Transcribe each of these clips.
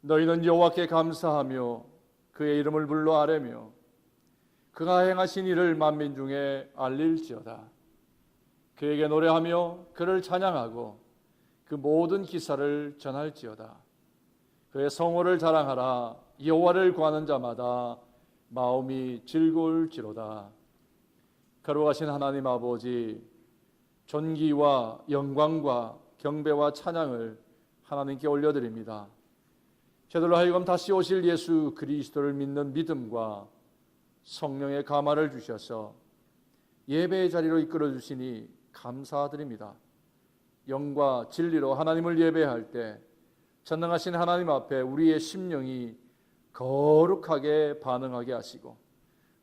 너희는 여호와께 감사하며 그의 이름을 불러 아뢰며 그가 행하신 일을 만민 중에 알릴지어다. 그에게 노래하며 그를 찬양하고 그 모든 기사를 전할지어다. 그의 성호를 자랑하라. 여호와를 구하는 자마다 마음이 즐거울지로다. 거룩하신 하나님 아버지, 존귀와 영광과 경배와 찬양을 하나님께 올려드립니다. 저들로 하여금 다시 오실 예수 그리스도를 믿는 믿음과 성령의 감화를 주셔서 예배의 자리로 이끌어 주시니 감사드립니다. 영과 진리로 하나님을 예배할 때 전능하신 하나님 앞에 우리의 심령이 거룩하게 반응하게 하시고,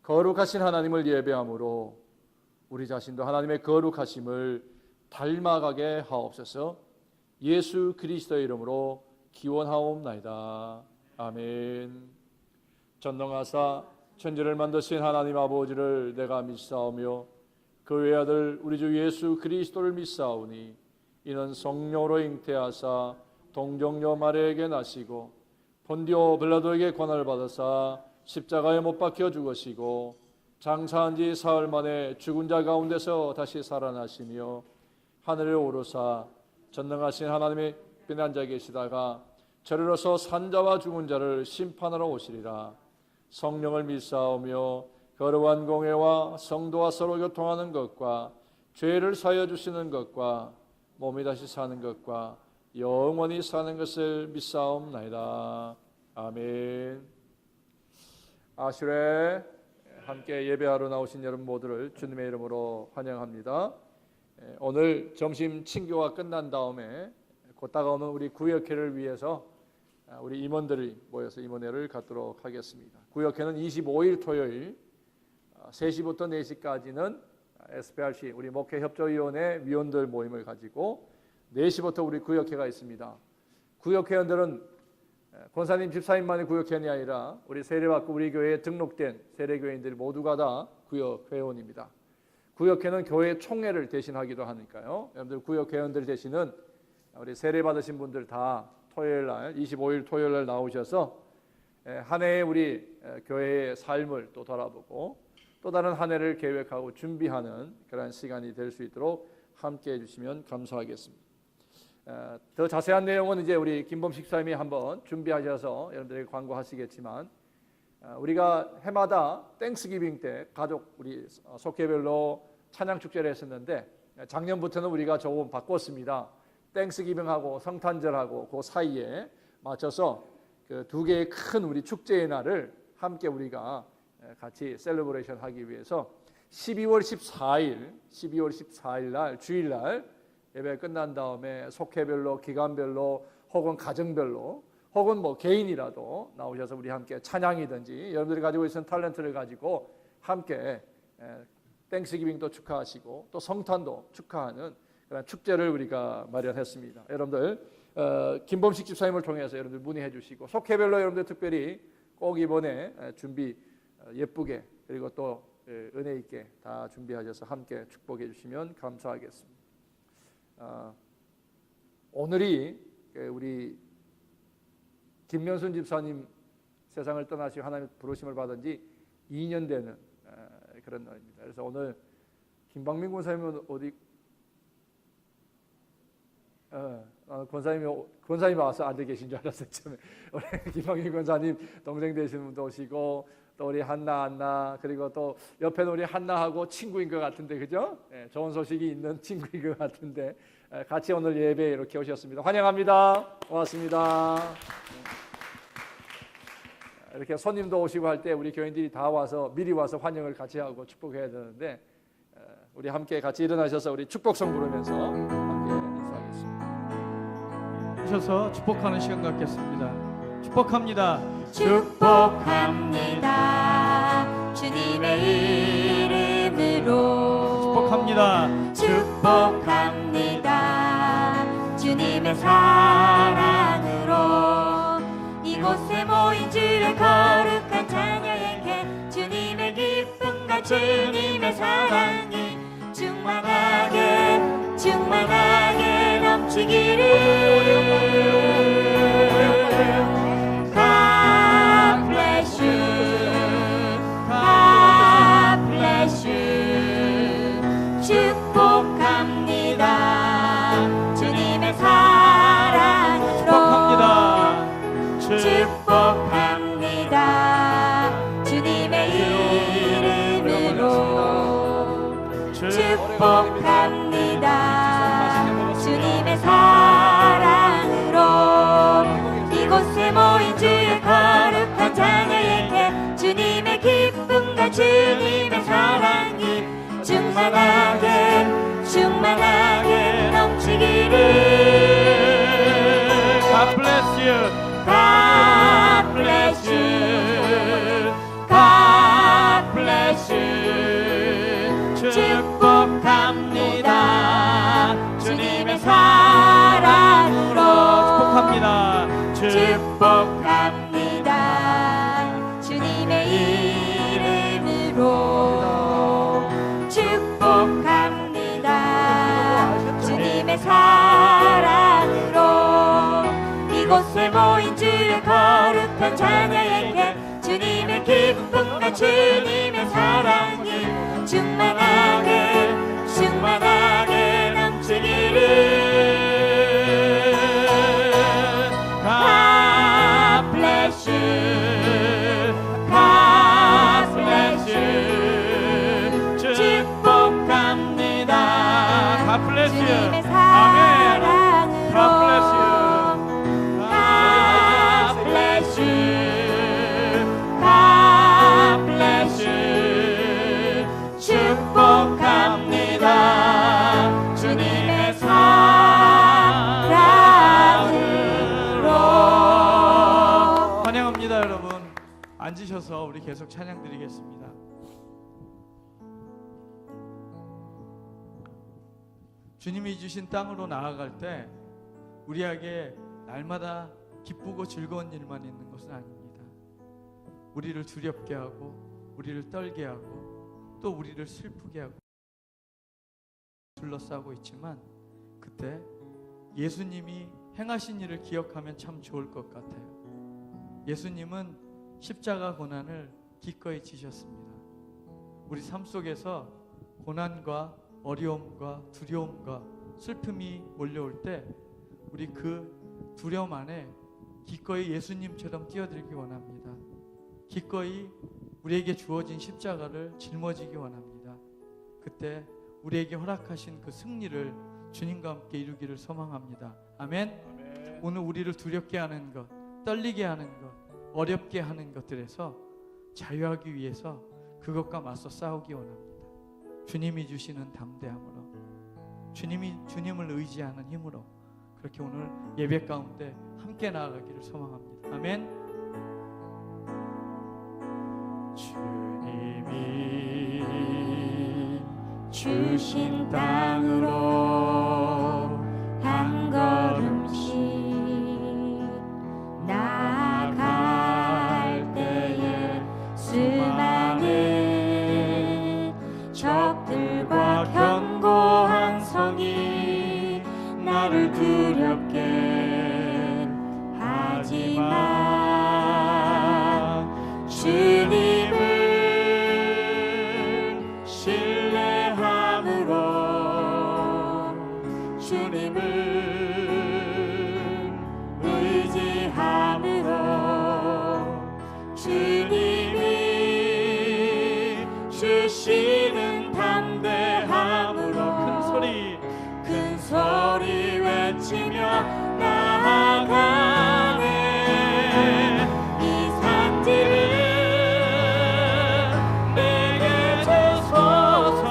거룩하신 하나님을 예배함으로 우리 자신도 하나님의 거룩하심을 닮아가게 하옵소서. 예수 그리스도의 이름으로 기원하옵나이다. 아멘. 전능하사 천지를 만드신 하나님 아버지를 내가 믿사오며 그 외아들 우리 주 예수 그리스도를 믿사오니 이는 성령으로 잉태하사 동정녀 마리아에게 나시고 본디오 빌라도에게 고난을 받으사 십자가에 못 박혀 죽으시고 장사한 지 사흘 만에 죽은 자 가운데서 다시 살아나시며 하늘에 오르사 전능하신 하나님의 빛난 자 계시다가 저리로서 산자와 죽은 자를 심판하러 오시리라. 성령을 믿사오며 거룩한 공회와 성도와 서로 교통하는 것과 죄를 사하여 주시는 것과 몸이 다시 사는 것과 영원히 사는 것을 믿사옵나이다. 아멘. 아슈레 함께 예배하러 나오신 여러분 모두를 주님의 이름으로 환영합니다. 오늘 점심 친교가 끝난 다음에 곧 다가오는 우리 구역회를 위해서 우리 임원들이 모여서 임원회를 갖도록 하겠습니다. 구역회는 25일 토요일 3시부터 4시까지는 SPRC 우리 목회협조위원회 위원들 모임을 가지고 4시부터 우리 구역회가 있습니다. 구역회원들은 권사님 집사님만의 구역회원이 아니라 우리 세례받고 우리 교회에 등록된 세례교인들 모두가 다 구역회원입니다. 구역회는 교회 총회를 대신하기도 하니까요. 여러분들 구역회원들 대신은 우리 세례받으신 분들 다 토요일날 25일 토요일날 나오셔서 한 해의 우리 교회의 삶을 또 돌아보고 또 다른 한 해를 계획하고 준비하는 그런 시간이 될 수 있도록 함께해 주시면 감사하겠습니다. 더 자세한 내용은 이제 우리 김범식 사님이 한번 준비하셔서 여러분들에게 광고하시겠지만 우리가 해마다 땡스기빙 때 가족 우리 속회별로 찬양 축제를 했었는데 작년부터는 우리가 조금 바꿨습니다. 땡스기빙하고 성탄절하고 그 사이에 맞춰서 그 두 개의 큰 우리 축제의 날을 함께 우리가 같이 셀러브레이션 하기 위해서 12월 14일 날 주일날 예배 끝난 다음에 속회별로 기간별로 혹은 가정별로 혹은 뭐 개인이라도 나오셔서 우리 함께 찬양이든지 여러분들이 가지고 있는 탤런트를 가지고 함께 땡스기빙도 축하하시고 또 성탄도 축하하는 그런 축제를 우리가 마련했습니다. 여러분들 김범식 집사님을 통해서 여러분들 문의해 주시고 속회별로 여러분들 특별히 꼭 이번에 준비 예쁘게 그리고 또 은혜 있게 다 준비하셔서 함께 축복해 주시면 감사하겠습니다. 오늘이 우리 김명순 집사님 세상을 떠나시고 하나님 부르심을 받은 지 2년 되는 그런 날입니다. 그래서 오늘 김방민 권사님은 어디 권사님이 와서 앉아 계신 줄 알았어요. 처음에 우리 김방민 권사님 동생 되시는 분도 오시고 또 우리 한나 그리고 또 옆에는 우리 한나하고 친구인 것 같은데 그죠? 좋은 소식이 있는 친구인 것 같은데 같이 오늘 예배에 이렇게 오셨습니다. 환영합니다. 고맙습니다. 이렇게 손님도 오시고 할 때 우리 교인들이 다 와서 미리 와서 환영을 같이 하고 축복해야 되는데 우리 함께 같이 일어나셔서 우리 축복성 부르면서 함께 인사하겠습니다. 오셔서 축복하는 시간 갖겠습니다. 축복합니다. 축복합니다. 주님의 이름으로 축복합니다. 축복합니다. 주님의 사랑으로 이곳에 모인 주의 거룩한 찬양에게 주님의 기쁨과 주님의 사랑이 충만하게 넘치기를 충만하게 충만하게 넘치기를. God bless you. God bless you. God bless you. 축복합니다. 주님의 사랑으로 축복합니다. 축복합니다. 주님의 이름으로 축복합니다. 주님의 사랑으로 이곳에 모인 주의 거룩한 자녀에게 주님의 기쁨과 주님의 사랑이 충만하게 충만하게 넘치기를. God bless you. God bless you. 축복합니다. God bless you. 주님의 아멘. 사랑으로 God bless you. God bless you. God bless you. 축복합니다. 주님의 사랑으로. 환영합니다, 여러분. 앉으셔서 우리 계속 찬양 드리겠습니다. 주님이 주신 땅으로 나아갈 때 우리에게 날마다 기쁘고 즐거운 일만 있는 것은 아닙니다. 우리를 두렵게 하고 우리를 떨게 하고 또 우리를 슬프게 하고 둘러싸고 있지만 그때 예수님이 행하신 일을 기억하면 참 좋을 것 같아요. 예수님은 십자가 고난을 기꺼이 지셨습니다. 우리 삶 속에서 고난과 어려움과 두려움과 슬픔이 몰려올 때 우리 그 두려움 안에 기꺼이 예수님처럼 뛰어들기 원합니다. 기꺼이 우리에게 주어진 십자가를 짊어지기 원합니다. 그때 우리에게 허락하신 그 승리를 주님과 함께 이루기를 소망합니다. 아멘. 오늘 우리를 두렵게 하는 것, 떨리게 하는 것, 어렵게 하는 것들에서 자유하기 위해서 그것과 맞서 싸우기 원합니다. 주님이 주시는 담대함으로, 주님을 의지하는 힘으로 그렇게 오늘 예배 가운데 함께 나아가기를 소망합니다. 아멘. 주님이 주신 땅으로 한 걸음씩 나아갈 때에 수많은 적들과 견고한 성이 나를 두렵게 하지만 주님을 신뢰함으로 주님을 의지함으로 주님이 주시는 담대함으로 큰 소리 외치며 나아가네. 이 산지를 내게 주소서.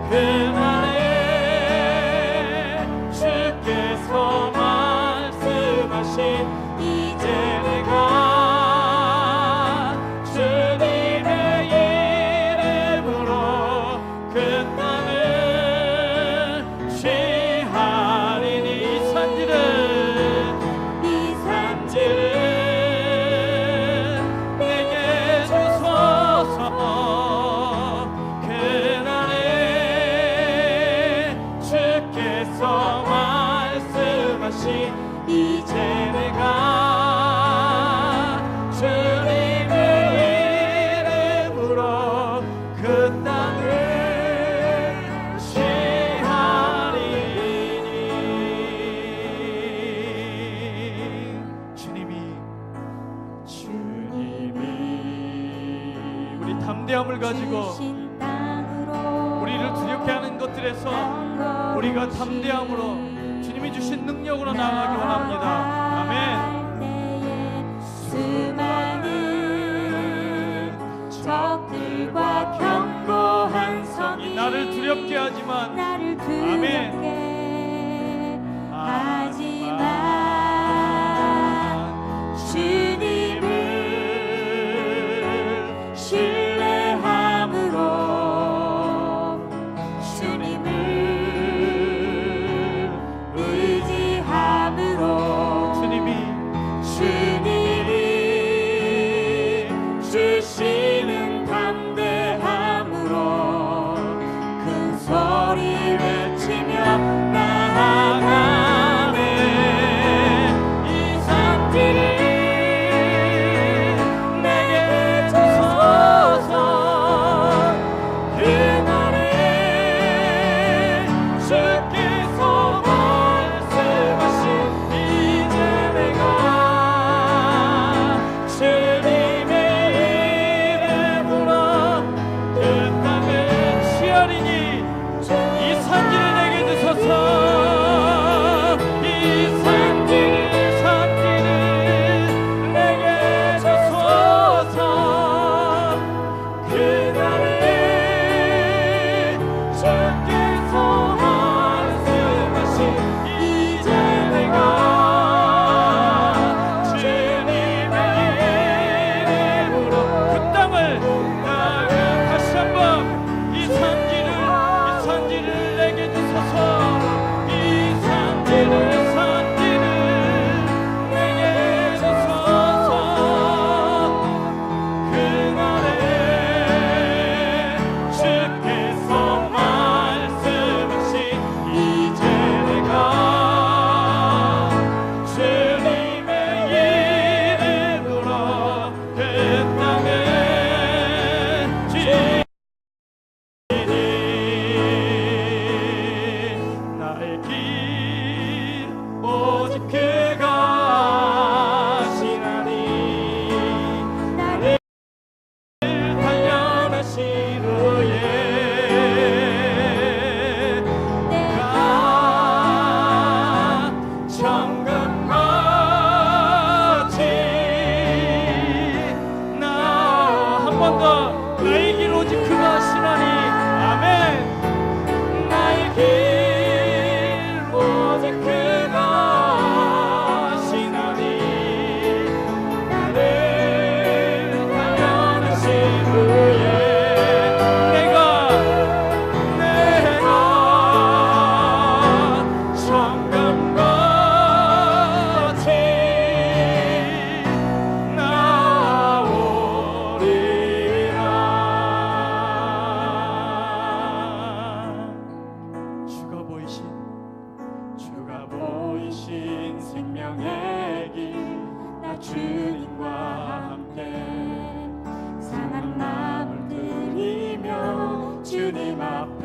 그날에 주께서 말씀하신 이제 내가 주님의 이름으로 그 땅을 취하리니. 이 산지를 내게 주소서. 그날에 주께서 말씀하신 이제 내가 주님의 이름으로 그 땅을 취하리니. 주님이 우리 담대함을 가지고 주신 땅으로 우리를 두렵게 하는 것들에서 우리가 담대함으로 주님이 주신 능력으로 나아가기 원합니다. 아멘. 수많은 적들과 견고한 나를 두렵게 하지만 나를 아멘. 두렵게 하지만 주님을 신뢰함으로 주님을 의지함으로 주님이 주시는 담대함으로 큰 소리 외치며 나아가네. 이 산길을 내게 주소서. 그날에 주께서 말씀하신 이제 내가 주님의 이름으로 그 땅을 취하리니 이 산지를 내게 주소서. 이 산지를 내게 주소서. 그날에 주께서 말씀하신 이제 내가 주님의 이름으로 그 땅을 다시 한번 이 산지를 내게 주소서. 이 산지를 내게 주소서. 그날에 주께서 말씀하신 이제 내가 주님의 이름으로 그 땅을 나의 길 오직 그가 아시나니 나를 단련하신 후에 내가 정금같이 나 한 번 더 나의 길 오직 그가 아시나니 아멘. 나의 길 오직 그가 아시나니 나를 단련하신 후에 내가 정금같이 나오리라. 주가 보이신 생명의 길 나 주님과 함께 상한 마음을 들이며 주님 앞에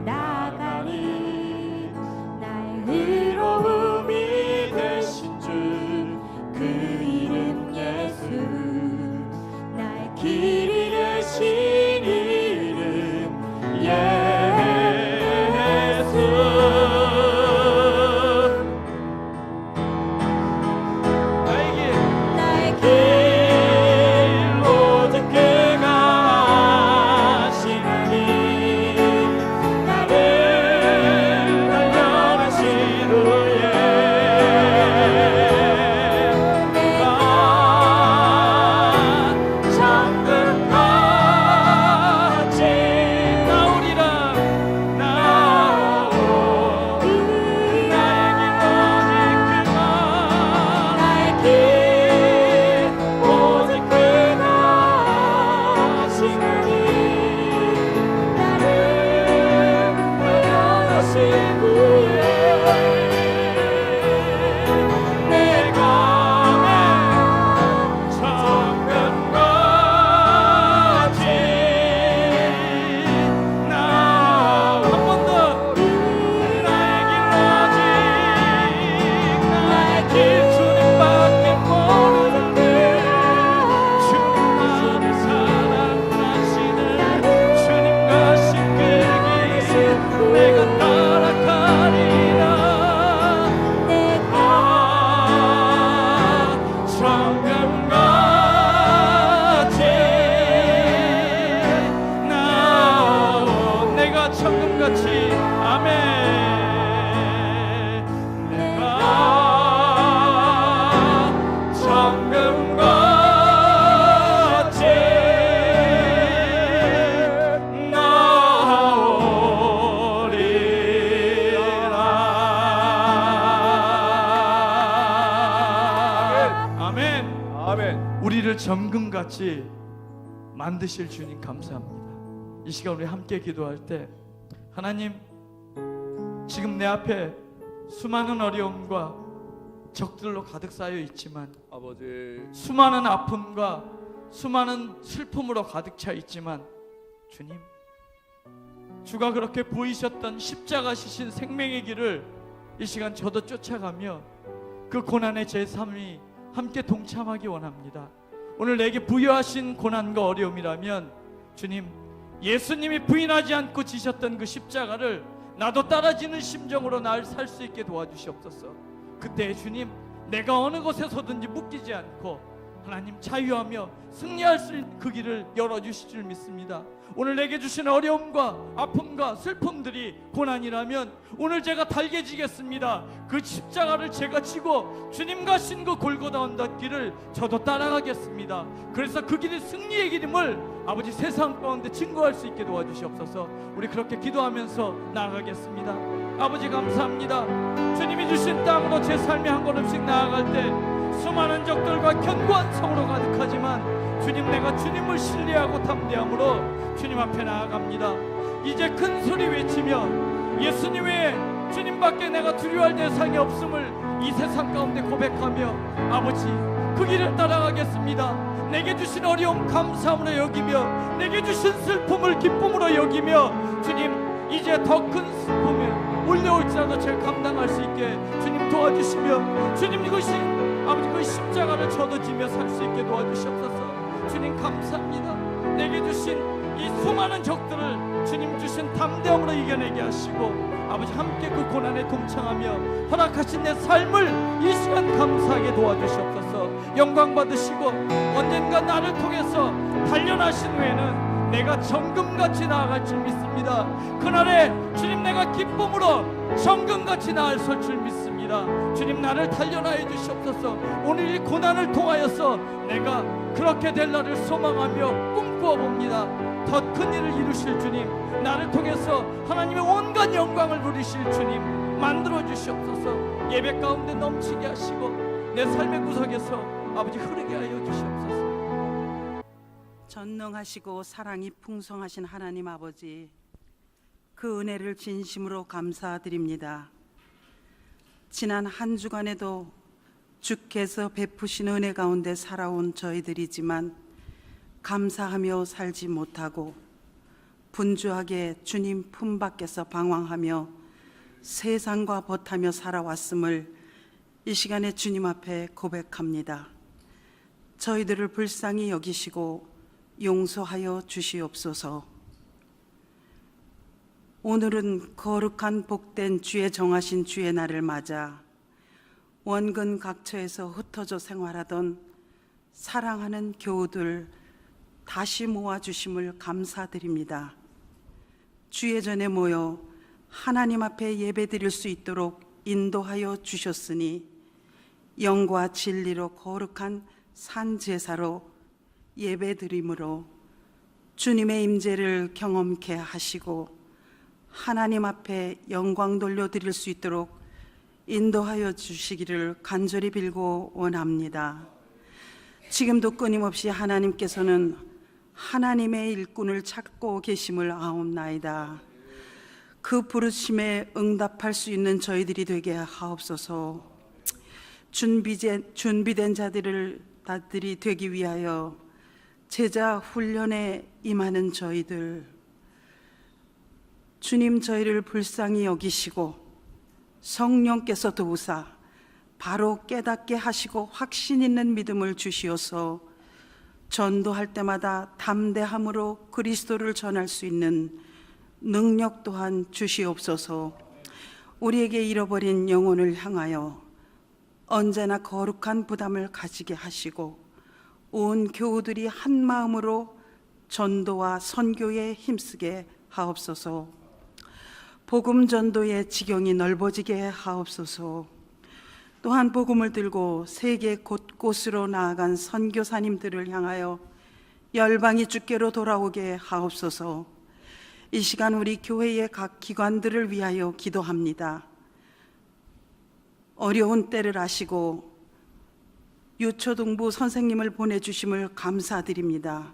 나가니 나의 의로움이 되신 주 그 이름 예수 나의 길이 되신 이름 예수. 나의 길 오직 그가 아시나니 나를 단련하신 후에 내가 정금같이 나오리라. 나의 길 오직 그가 아시나니 나를 단련하신 후에 내가 정금같이 한 번 더 나의 길 주님밖에 모르는 주님만을 사랑하시는 주님과 신그 길 내가 따라가리라. 내가 정금같이 나온 내 정금같이 아멘. 우리를 정금같이 만드실 주님 감사합니다. 이 시간 우리 함께 기도할 때 하나님, 지금 내 앞에 수많은 어려움과 적들로 가득 쌓여 있지만, 아버지, 수많은 아픔과 수많은 슬픔으로 가득 차 있지만, 주님, 주가 그렇게 보이셨던 십자가 지신 생명의 길을 이 시간 저도 쫓아가며 그 고난의 제 삶이 함께 동참하기 원합니다. 오늘 내게 부여하신 고난과 어려움이라면 주님, 예수님이 부인하지 않고 지셨던 그 십자가를 나도 따라지는 심정으로 날 살 수 있게 도와주시옵소서. 그때 주님, 내가 어느 곳에서든지 묶이지 않고 하나님 자유하며 승리할 수 있는 그 길을 열어주실 줄 믿습니다. 오늘 내게 주신 어려움과 아픔과 슬픔들이 고난이라면 오늘 제가 달게 지겠습니다. 그 십자가를 제가 지고 주님 가신 그 골고다 언덕길을 저도 따라가겠습니다. 그래서 그 길이 승리의 길임을 아버지 세상 가운데 증거할 수 있게 도와주시옵소서. 우리 그렇게 기도하면서 나아가겠습니다. 아버지 감사합니다. 주님이 주신 땅으로 제 삶이 한 걸음씩 나아갈 때 수많은 적들과 견고한 성으로 가득하지만 주님, 내가 주님을 신뢰하고 담대함으로 주님 앞에 나아갑니다. 이제 큰 소리 외치며 예수님 외에 주님밖에 내가 두려워할 대상이 없음을 이 세상 가운데 고백하며 아버지, 그 길을 따라가겠습니다. 내게 주신 어려움 감사함으로 여기며 내게 주신 슬픔을 기쁨으로 여기며 주님, 이제 더 큰 슬픔에 몰려올지라도 제가 감당할 수 있게 주님 도와주시며 주님, 이것이 아버지 그 십자가를 저도 지며 살 수 있게 도와주시옵소서. 주님 감사합니다. 내게 주신 이 수많은 적들을 주님 주신 담대함으로 이겨내게 하시고 아버지 함께 그 고난에 동참하며 허락하신 내 삶을 이 시간 감사하게 도와주시옵소서. 영광 받으시고 언젠가 나를 통해서 단련하신 후에는 내가 정금같이 나아갈 줄 믿습니다. 그날에 주님, 내가 기쁨으로 정금같이 나아설 줄 믿습니다. 주님, 나를 단련하여 주시옵소서. 오늘 이 고난을 통하여서 내가 그렇게 될 날을 소망하며 꿈꾸어 봅니다. 더 큰 일을 이루실 주님, 나를 통해서 하나님의 온갖 영광을 누리실 주님 만들어 주시옵소서. 예배 가운데 넘치게 하시고 내 삶의 구석에서 아버지 흐르게 하여 주시옵소서. 전능하시고 사랑이 풍성하신 하나님 아버지, 그 은혜를 진심으로 감사드립니다. 지난 한 주간에도 주께서 베푸신 은혜 가운데 살아온 저희들이지만 감사하며 살지 못하고 분주하게 주님 품 밖에서 방황하며 세상과 버타며 살아왔음을 이 시간에 주님 앞에 고백합니다. 저희들을 불쌍히 여기시고 용서하여 주시옵소서. 오늘은 거룩한 복된 주의 정하신 주의 날을 맞아 원근 각처에서 흩어져 생활하던 사랑하는 교우들 다시 모아주심을 감사드립니다. 주의 전에 모여 하나님 앞에 예배드릴 수 있도록 인도하여 주셨으니 영과 진리로 거룩한 산제사로 예배드림으로 주님의 임재를 경험케 하시고 하나님 앞에 영광 돌려드릴 수 있도록 인도하여 주시기를 간절히 빌고 원합니다. 지금도 끊임없이 하나님께서는 하나님의 일꾼을 찾고 계심을 아옵나이다. 그 부르심에 응답할 수 있는 저희들이 되게 하옵소서. 준비된 자들이 되기 위하여 제자 훈련에 임하는 저희들, 주님 저희를 불쌍히 여기시고 성령께서 도우사 바로 깨닫게 하시고 확신 있는 믿음을 주시어서 전도할 때마다 담대함으로 그리스도를 전할 수 있는 능력 또한 주시옵소서. 우리에게 잃어버린 영혼을 향하여 언제나 거룩한 부담을 가지게 하시고 온 교우들이 한 마음으로 전도와 선교에 힘쓰게 하옵소서. 복음 전도의 지경이 넓어지게 하옵소서. 또한 복음을 들고 세계 곳곳으로 나아간 선교사님들을 향하여 열방이 주께로 돌아오게 하옵소서. 이 시간 우리 교회의 각 기관들을 위하여 기도합니다. 어려운 때를 아시고 유초등부 선생님을 보내주심을 감사드립니다.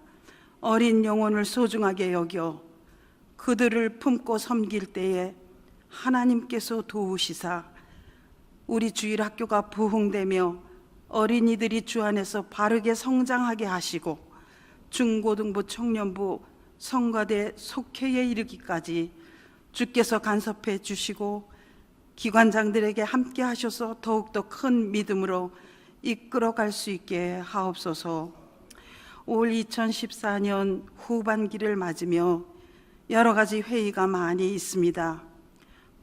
어린 영혼을 소중하게 여겨 그들을 품고 섬길 때에 하나님께서 도우시사 우리 주일학교가 부흥되며 어린이들이 주 안에서 바르게 성장하게 하시고 중고등부, 청년부, 성가대 속회에 이르기까지 주께서 간섭해 주시고 기관장들에게 함께 하셔서 더욱더 큰 믿음으로 이끌어갈 수 있게 하옵소서. 올 2014년 후반기를 맞으며 여러 가지 회의가 많이 있습니다.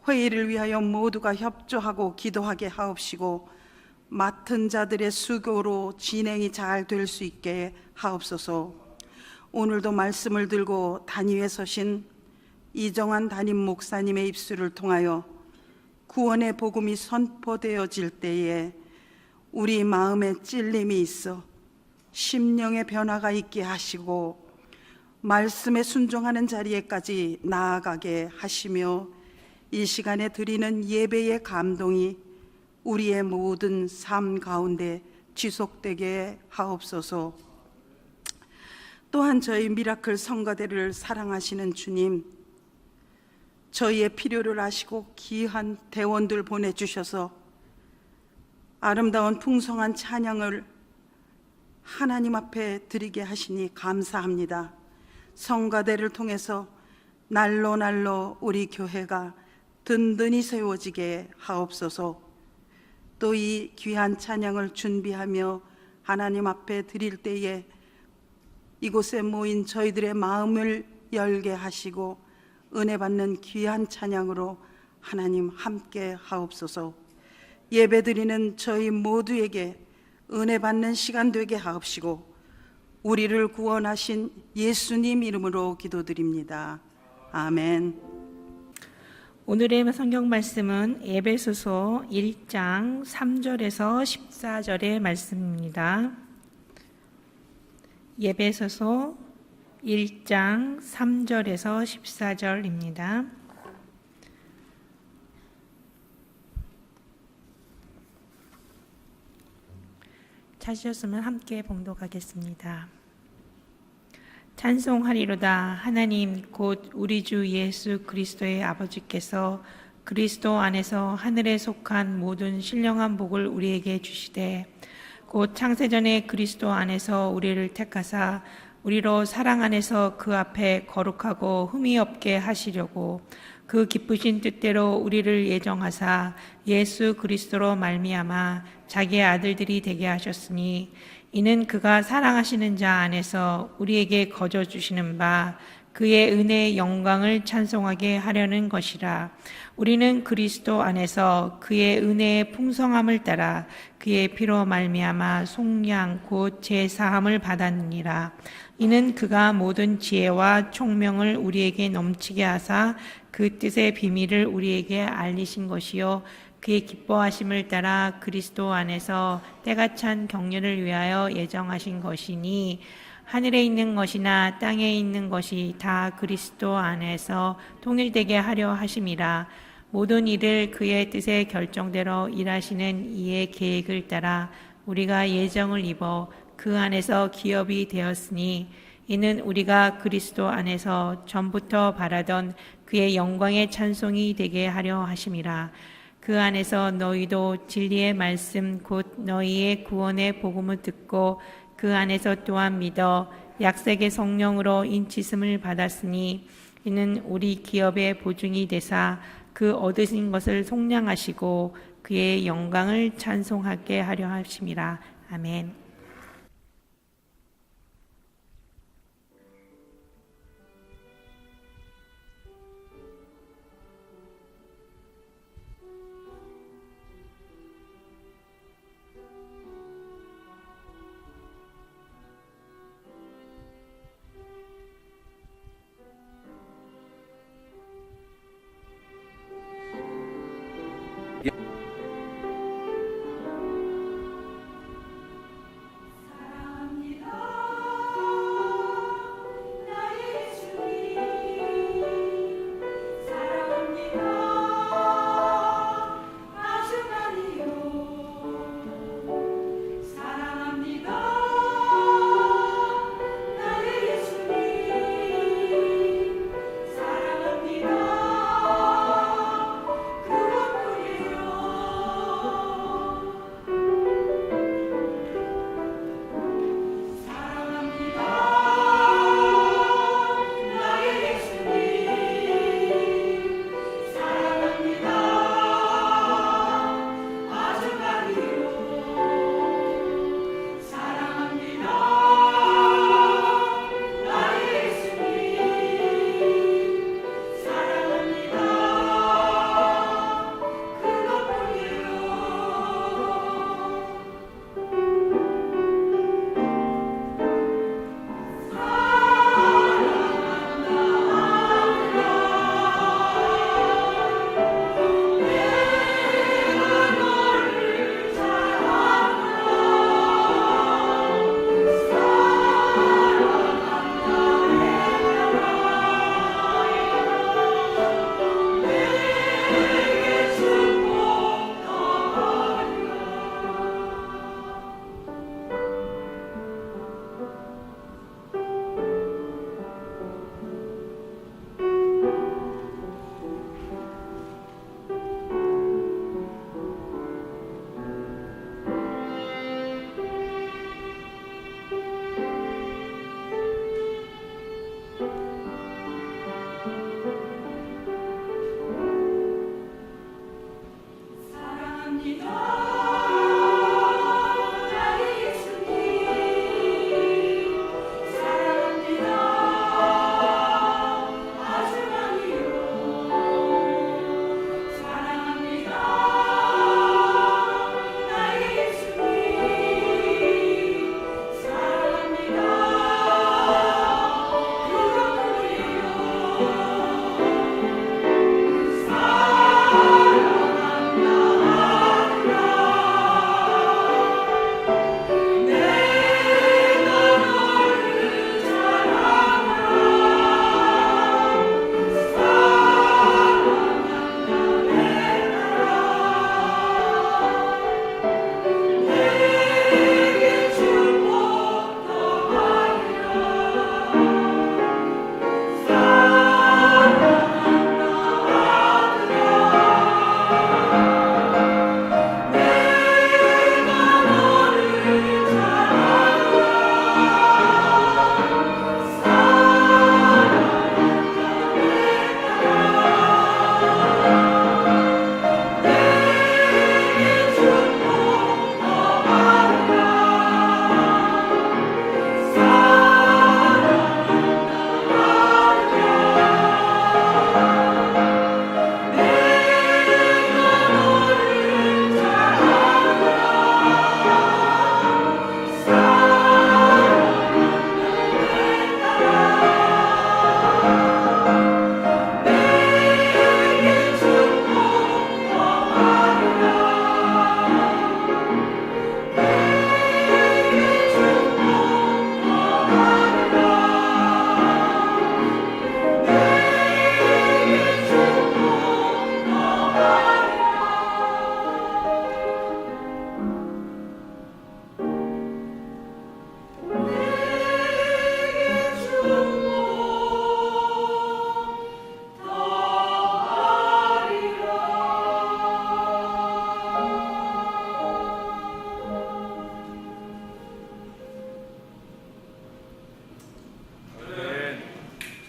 회의를 위하여 모두가 협조하고 기도하게 하옵시고 맡은 자들의 수고로 진행이 잘 될 수 있게 하옵소서. 오늘도 말씀을 들고 단위에 서신 이정환 담임 목사님의 입술을 통하여 구원의 복음이 선포되어질 때에 우리 마음에 찔림이 있어 심령의 변화가 있게 하시고 말씀에 순종하는 자리에까지 나아가게 하시며 이 시간에 드리는 예배의 감동이 우리의 모든 삶 가운데 지속되게 하옵소서. 또한 저희 미라클 성가대를 사랑하시는 주님, 저희의 필요를 아시고 귀한 대원들 보내주셔서 아름다운 풍성한 찬양을 하나님 앞에 드리게 하시니 감사합니다. 성가대를 통해서 날로 우리 교회가 든든히 세워지게 하옵소서. 또 이 귀한 찬양을 준비하며 하나님 앞에 드릴 때에 이곳에 모인 저희들의 마음을 열게 하시고 은혜 받는 귀한 찬양으로 하나님 함께 하옵소서. 예배 드리는 저희 모두에게 은혜 받는 시간 되게 하옵시고 우리를 구원하신 예수님 이름으로 기도드립니다. 아멘. 오늘의 성경 말씀은 에베소서 1장 3절에서 14절의 말씀입니다. 에베소서 1장 3절에서 14절입니다. 찾으셨으면 함께 봉독하겠습니다. 찬송하리로다. 하나님 곧 우리 주 예수 그리스도의 아버지께서 그리스도 안에서 하늘에 속한 모든 신령한 복을 우리에게 주시되 곧 창세전에 그리스도 안에서 우리를 택하사 우리로 사랑 안에서 그 앞에 거룩하고 흠이 없게 하시려고 그 기쁘신 뜻대로 우리를 예정하사 예수 그리스도로 말미암아 자기의 아들들이 되게 하셨으니 이는 그가 사랑하시는 자 안에서 우리에게 거저 주시는 바 그의 은혜의 영광을 찬송하게 하려는 것이라. 우리는 그리스도 안에서 그의 은혜의 풍성함을 따라 그의 피로 말미암아 속량 곧 제사함을 받았느니라. 이는 그가 모든 지혜와 총명을 우리에게 넘치게 하사 그 뜻의 비밀을 우리에게 알리신 것이요 그의 기뻐하심을 따라 그리스도 안에서 때가 찬 경륜을 위하여 예정하신 것이니 하늘에 있는 것이나 땅에 있는 것이 다 그리스도 안에서 통일되게 하려 하심이라. 모든 일을 그의 뜻의 결정대로 일하시는 이의 계획을 따라 우리가 예정을 입어 그 안에서 기업이 되었으니 이는 우리가 그리스도 안에서 전부터 바라던 그의 영광의 찬송이 되게 하려 하심이라. 그 안에서 너희도 진리의 말씀 곧 너희의 구원의 복음을 듣고 그 안에서 또한 믿어 약색의 성령으로 인치심을 받았으니 이는 우리 기업의 보증이 되사 그 얻으신 것을 속량하시고 그의 영광을 찬송하게 하려 하심이라. 아멘.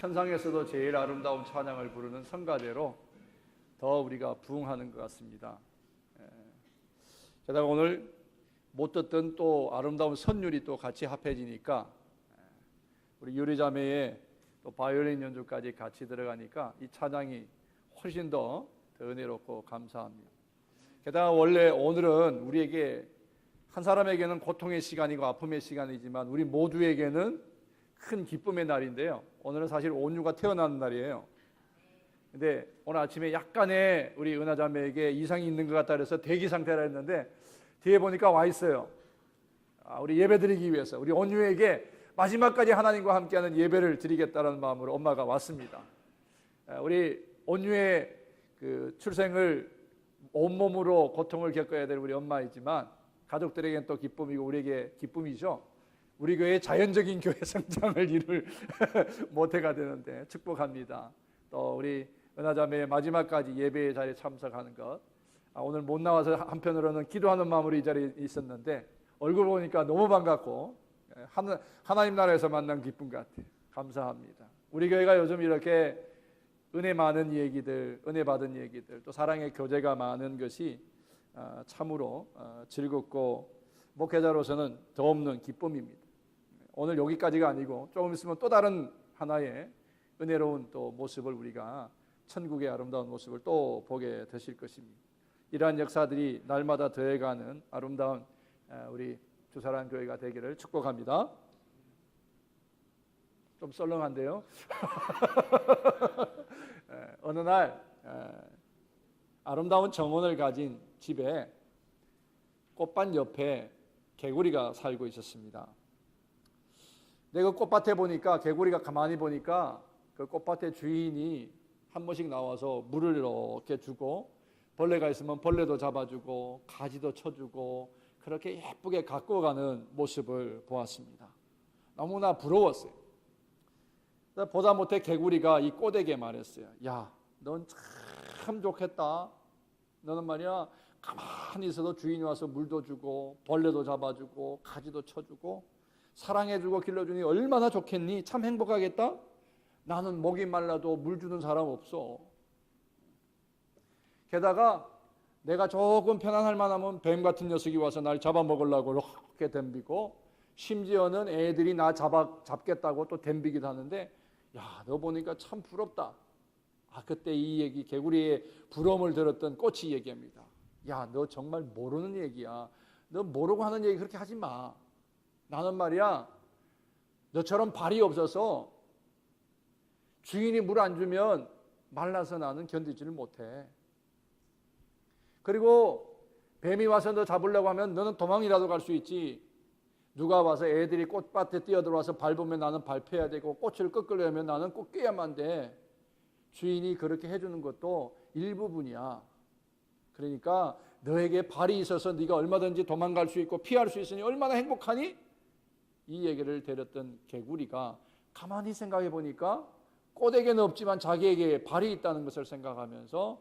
천상에서도 제일 아름다운 찬양을 부르는 성가대로 더 우리가 부응하는 것 같습니다. 게다가 오늘 못 듣던 또 아름다운 선율이 또 같이 합해지니까 우리 유리자매의 또 바이올린 연주까지 같이 들어가니까 이 찬양이 훨씬 더 은혜롭고 감사합니다. 게다가 원래 오늘은 우리에게 한 사람에게는 고통의 시간이고 아픔의 시간이지만 우리 모두에게는 큰 기쁨의 날인데요. 오늘은 사실 온유가 태어나는 날이에요. 근데 오늘 아침에 약간의 우리 은하자매에게 이상이 있는 것 같다 그래서 대기 상태라 했는데 뒤에 보니까 와 있어요. 우리 예배 드리기 위해서 우리 온유에게 마지막까지 하나님과 함께하는 예배를 드리겠다는 마음으로 엄마가 왔습니다. 우리 온유의 그 출생을 온몸으로 고통을 겪어야 될 우리 엄마이지만 가족들에게는 또 기쁨이고 우리에게 기쁨이죠. 우리 교회의 자연적인 교회 성장을 이룰 모태가 되는데 축복합니다. 또 우리 은하자매의 마지막까지 예배의 자리에 참석하는 것, 오늘 못 나와서 한편으로는 기도하는 마음으로 이 자리에 있었는데 얼굴 보니까 너무 반갑고 하나님 나라에서 만난 기쁨 같아요. 감사합니다. 우리 교회가 요즘 이렇게 은혜 많은 얘기들, 은혜 받은 얘기들, 또 사랑의 교제가 많은 것이 참으로 즐겁고 목회자로서는 더 없는 기쁨입니다. 오늘 여기까지가 아니고 조금 있으면 또 다른 하나의 은혜로운 또 모습을 우리가 천국의 아름다운 모습을 또 보게 되실 것입니다. 이러한 역사들이 날마다 더해가는 아름다운 우리 주사랑 교회가 되기를 축복합니다. 좀 썰렁한데요. 어느 날 아름다운 정원을 가진 집에 꽃밭 옆에 개구리가 살고 있었습니다. 내가 꽃밭에 보니까 개구리가 가만히 보니까 그 꽃밭의 주인이 한 번씩 나와서 물을 이렇게 주고 벌레가 있으면 벌레도 잡아주고 가지도 쳐주고 그렇게 예쁘게 가꾸어가는 모습을 보았습니다. 너무나 부러웠어요. 보다 못해 개구리가 이 꽃에게 말했어요. 야, 넌 참 좋겠다. 너는 말이야 가만히 있어도 주인이 와서 물도 주고 벌레도 잡아주고 가지도 쳐주고 사랑해주고 길러주니 얼마나 좋겠니? 참 행복하겠다. 나는 목이 말라도 물 주는 사람 없어. 게다가 내가 조금 편안할 만하면 뱀 같은 녀석이 와서 날 잡아먹으려고 이렇게 덤비고 심지어는 애들이 나 잡겠다고 또 덤비기도 하는데 야, 너 보니까 참 부럽다. 그때 이 얘기, 개구리의 부러움을 들었던 꽃이 얘기합니다. 야, 너 정말 모르는 얘기야. 너 모르고 하는 얘기 그렇게 하지 마. 나는 말이야 너처럼 발이 없어서 주인이 물 안 주면 말라서 나는 견디지를 못해. 그리고 뱀이 와서 너 잡으려고 하면 너는 도망이라도 갈 수 있지. 누가 와서 애들이 꽃밭에 뛰어들어와서 밟으면 나는 밟혀야 되고 꽃을 꺾으려면 나는 꼭 꿰야만 돼. 주인이 그렇게 해주는 것도 일부분이야. 그러니까 너에게 발이 있어서 네가 얼마든지 도망갈 수 있고 피할 수 있으니 얼마나 행복하니? 이 얘기를 드렸던 개구리가 가만히 생각해 보니까 꽃에게는 없지만 자기에게 발이 있다는 것을 생각하면서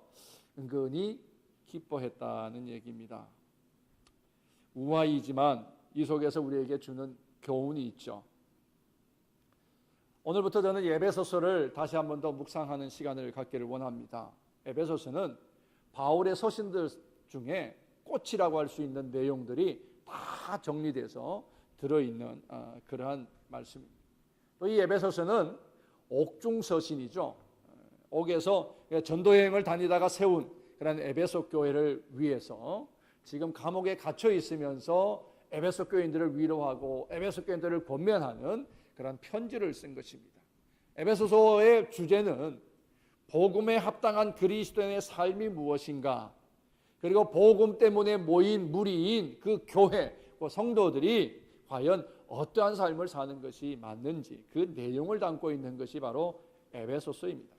은근히 기뻐했다는 얘기입니다. 우아이지만 이 속에서 우리에게 주는 교훈이 있죠. 오늘부터 저는 에베소서를 다시 한 번 더 묵상하는 시간을 갖기를 원합니다. 에베소서는 바울의 서신들 중에 꽃이라고 할 수 있는 내용들이 다 정리돼서 들어있는 그러한 말씀입니다. 또 이 에베소서는 옥중서신이죠. 옥에서 전도여행을 다니다가 세운 그런 에베소 교회를 위해서 지금 감옥에 갇혀 있으면서 에베소 교인들을 위로하고 에베소 교인들을 권면하는 그런 편지를 쓴 것입니다. 에베소서의 주제는 복음에 합당한 그리스도인의 삶이 무엇인가, 그리고 복음 때문에 모인 무리인 그 교회, 그 성도들이 과연 어떠한 삶을 사는 것이 맞는지 그 내용을 담고 있는 것이 바로 에베소서입니다.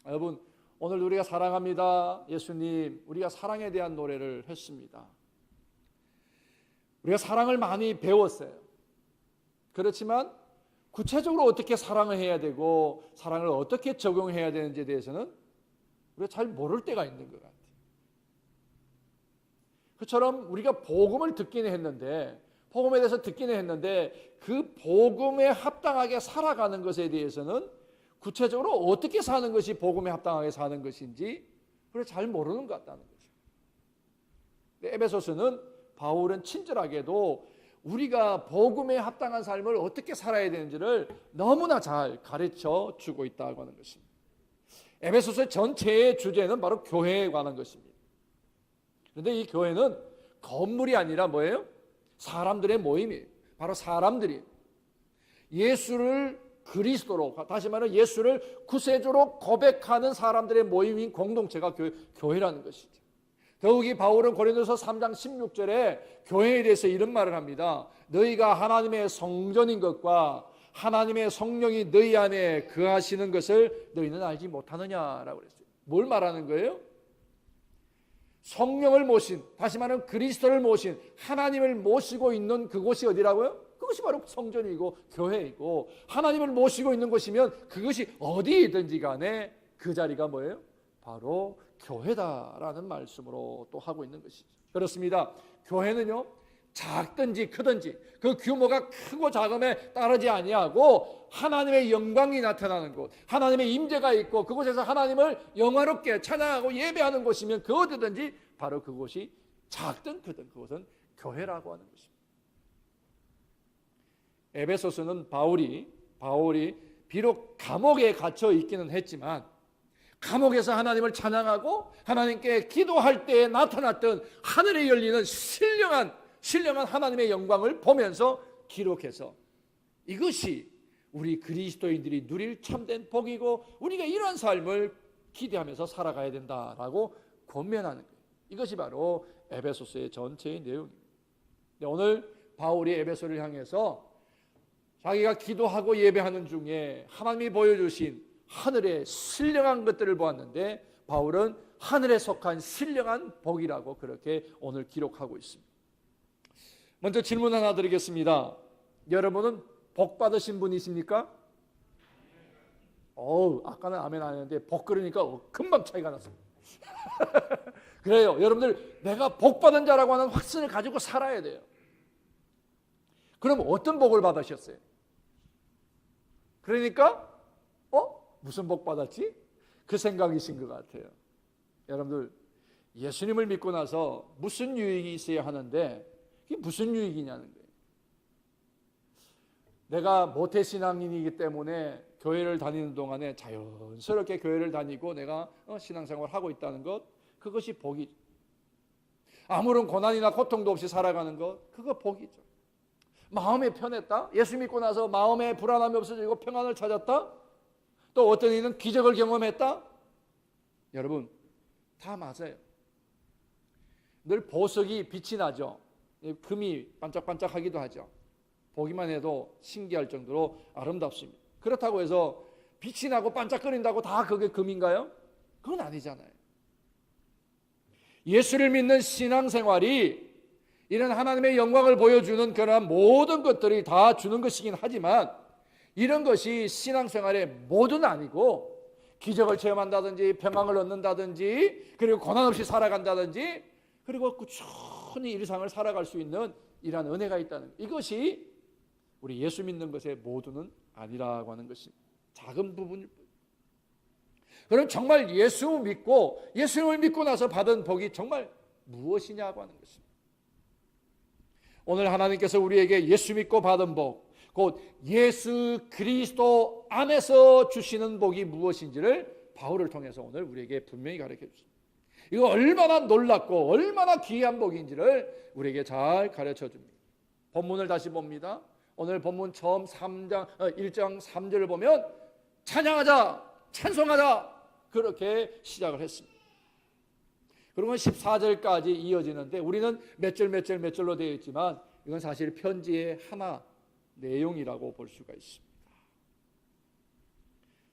여러분, 오늘 우리가 사랑합니다 예수님, 우리가 사랑에 대한 노래를 했습니다. 우리가 사랑을 많이 배웠어요. 그렇지만 구체적으로 어떻게 사랑을 해야 되고 사랑을 어떻게 적용해야 되는지에 대해서는 우리가 잘 모를 때가 있는 것 같아요. 그처럼 우리가 복음을 듣기는 했는데, 복음에 대해서 듣기는 했는데 그 복음에 합당하게 살아가는 것에 대해서는 구체적으로 어떻게 사는 것이 복음에 합당하게 사는 것인지 그걸 잘 모르는 것 같다는 거죠. 에베소서는 바울은 친절하게도 우리가 복음에 합당한 삶을 어떻게 살아야 되는지를 너무나 잘 가르쳐 주고 있다고 하는 것입니다. 에베소서 전체의 주제는 바로 교회에 관한 것입니다. 그런데 이 교회는 건물이 아니라 뭐예요? 사람들의 모임이에요. 바로 사람들이 예수를 그리스도로, 다시 말하면 예수를 구세주로 고백하는 사람들의 모임인 공동체가 교회라는 것이죠. 더욱이 바울은 고린도서 3장 16절에 교회에 대해서 이런 말을 합니다. 너희가 하나님의 성전인 것과 하나님의 성령이 너희 안에 거하시는 것을 너희는 알지 못하느냐라고 그랬어요. 뭘 말하는 거예요? 성령을 모신, 다시 말하면 그리스도를 모신 하나님을 모시고 있는 그곳이 어디라고요? 그것이 바로 성전이고 교회이고, 하나님을 모시고 있는 곳이면 그것이 어디든지 간에 그 자리가 뭐예요? 바로 교회다라는 말씀으로 또 하고 있는 것이죠. 그렇습니다. 교회는요, 작든지 크든지 그 규모가 크고 작음에 따르지 아니하고 하나님의 영광이 나타나는 곳, 하나님의 임재가 있고 그곳에서 하나님을 영화롭게 찬양하고 예배하는 곳이면 그 어디든지 바로 그곳이 작든 크든 그곳은 교회라고 하는 것입니다. 에베소서는 바울이 비록 감옥에 갇혀 있기는 했지만 감옥에서 하나님을 찬양하고 하나님께 기도할 때에 나타났던 하늘에 열리는 신령한 하나님의 영광을 보면서 기록해서 이것이 우리 그리스도인들이 누릴 참된 복이고 우리가 이런 삶을 기대하면서 살아가야 된다라고 권면하는 거예요. 이것이 바로 에베소서의 전체의 내용입니다. 오늘 바울이 에베소를 향해서 자기가 기도하고 예배하는 중에 하나님이 보여주신 하늘의 신령한 것들을 보았는데 바울은 하늘에 속한 신령한 복이라고 그렇게 오늘 기록하고 있습니다. 먼저 질문 하나 드리겠습니다. 여러분은 복 받으신 분이십니까? 아까는 아멘 안 했는데 복 그러니까 금방 차이가 났습니다. 그래요. 여러분들 내가 복 받은 자라고 하는 확신을 가지고 살아야 돼요. 그럼 어떤 복을 받으셨어요? 그러니까 무슨 복 받았지? 그 생각이신 것 같아요. 여러분들 예수님을 믿고 나서 무슨 유익이 있어야 하는데 이게 무슨 유익이냐는 거예요. 내가 모태신앙인이기 때문에 교회를 다니는 동안에 자연스럽게 교회를 다니고 내가 신앙생활을 하고 있다는 것, 그것이 복이죠. 아무런 고난이나 고통도 없이 살아가는 것, 그거 복이죠. 마음이 편했다? 예수 믿고 나서 마음에 불안함이 없어지고 평안을 찾았다? 또 어떤 이는 기적을 경험했다? 여러분 다 맞아요. 늘 보석이 빛이 나죠. 금이 반짝반짝하기도 하죠. 보기만 해도 신기할 정도로 아름답습니다. 그렇다고 해서 빛이 나고 반짝거린다고 다 그게 금인가요? 그건 아니잖아요. 예수를 믿는 신앙생활이 이런 하나님의 영광을 보여주는 그런 모든 것들이 다 주는 것이긴 하지만 이런 것이 신앙생활의 모두는 아니고 기적을 체험한다든지 평강을 얻는다든지 그리고 고난 없이 살아간다든지 그리고 꾸준히 일상을 살아갈 수 있는 이러한 은혜가 있다는 것. 이것이 우리 예수 믿는 것의 모두는 아니라고 하는 것입니다. 작은 부분일 뿐. 그럼 정말 예수님을 믿고 나서 받은 복이 정말 무엇이냐고 하는 것입니다. 오늘 하나님께서 우리에게 예수 믿고 받은 복, 곧 예수 그리스도 안에서 주시는 복이 무엇인지를 바울을 통해서 오늘 우리에게 분명히 가르쳐 주십니다. 이거 얼마나 놀랍고 얼마나 귀한 복인지를 우리에게 잘 가르쳐 줍니다. 본문을 다시 봅니다. 오늘 본문 처음 1장 3절을 보면 찬양하자, 찬송하자 그렇게 시작을 했습니다. 그리고 14절까지 이어지는데 우리는 몇 절로 되어 있지만 이건 사실 편지의 하나 내용이라고 볼 수가 있습니다.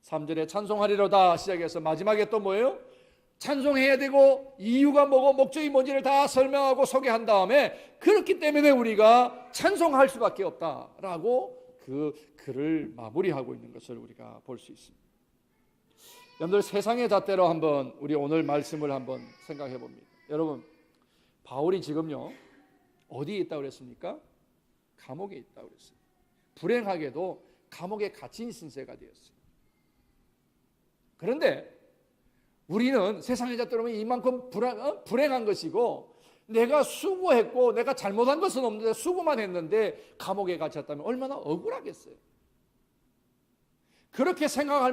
3절에 찬송하리로다 시작해서 마지막에 또 뭐예요? 찬송해야 되고 이유가 뭐고 목적이 뭔지를 다 설명하고 소개한 다음에 그렇기 때문에 우리가 찬송할 수밖에 없다라고 그 글을 마무리하고 있는 것을 우리가 볼 수 있습니다. 여러분들 세상의 잣대로 한번 우리 오늘 말씀을 한번 생각해 봅니다. 여러분 바울이 지금요 어디에 있다고 그랬습니까? 감옥에 있다고 그랬어요. 불행하게도 감옥에 갇힌 신세가 되었어요. 그런데 우리는 세상의 잣대로는 이만큼 불행한 것이고, 내가 수고했고 내가 잘못한 것은 없는데 수고만 했는데 감옥에 갇혔다면 얼마나 억울하겠어요. 그렇게 생각할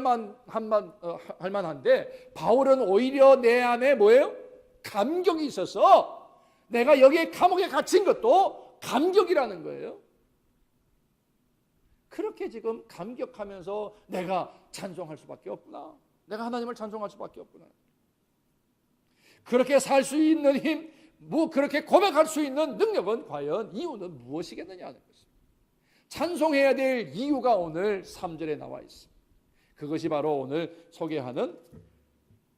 만한데, 바울은 오히려 내 안에 뭐예요? 감격이 있어서 내가 여기에 감옥에 갇힌 것도 감격이라는 거예요. 그렇게 지금 감격하면서 내가 찬송할 수밖에 없구나, 내가 하나님을 찬송할 수밖에 없구나, 그렇게 살 수 있는 힘, 그렇게 고백할 수 있는 능력은 과연 이유는 무엇이겠느냐 하는 것입니다. 찬송해야 될 이유가 오늘 3절에 나와 있습니다. 그것이 바로 오늘 소개하는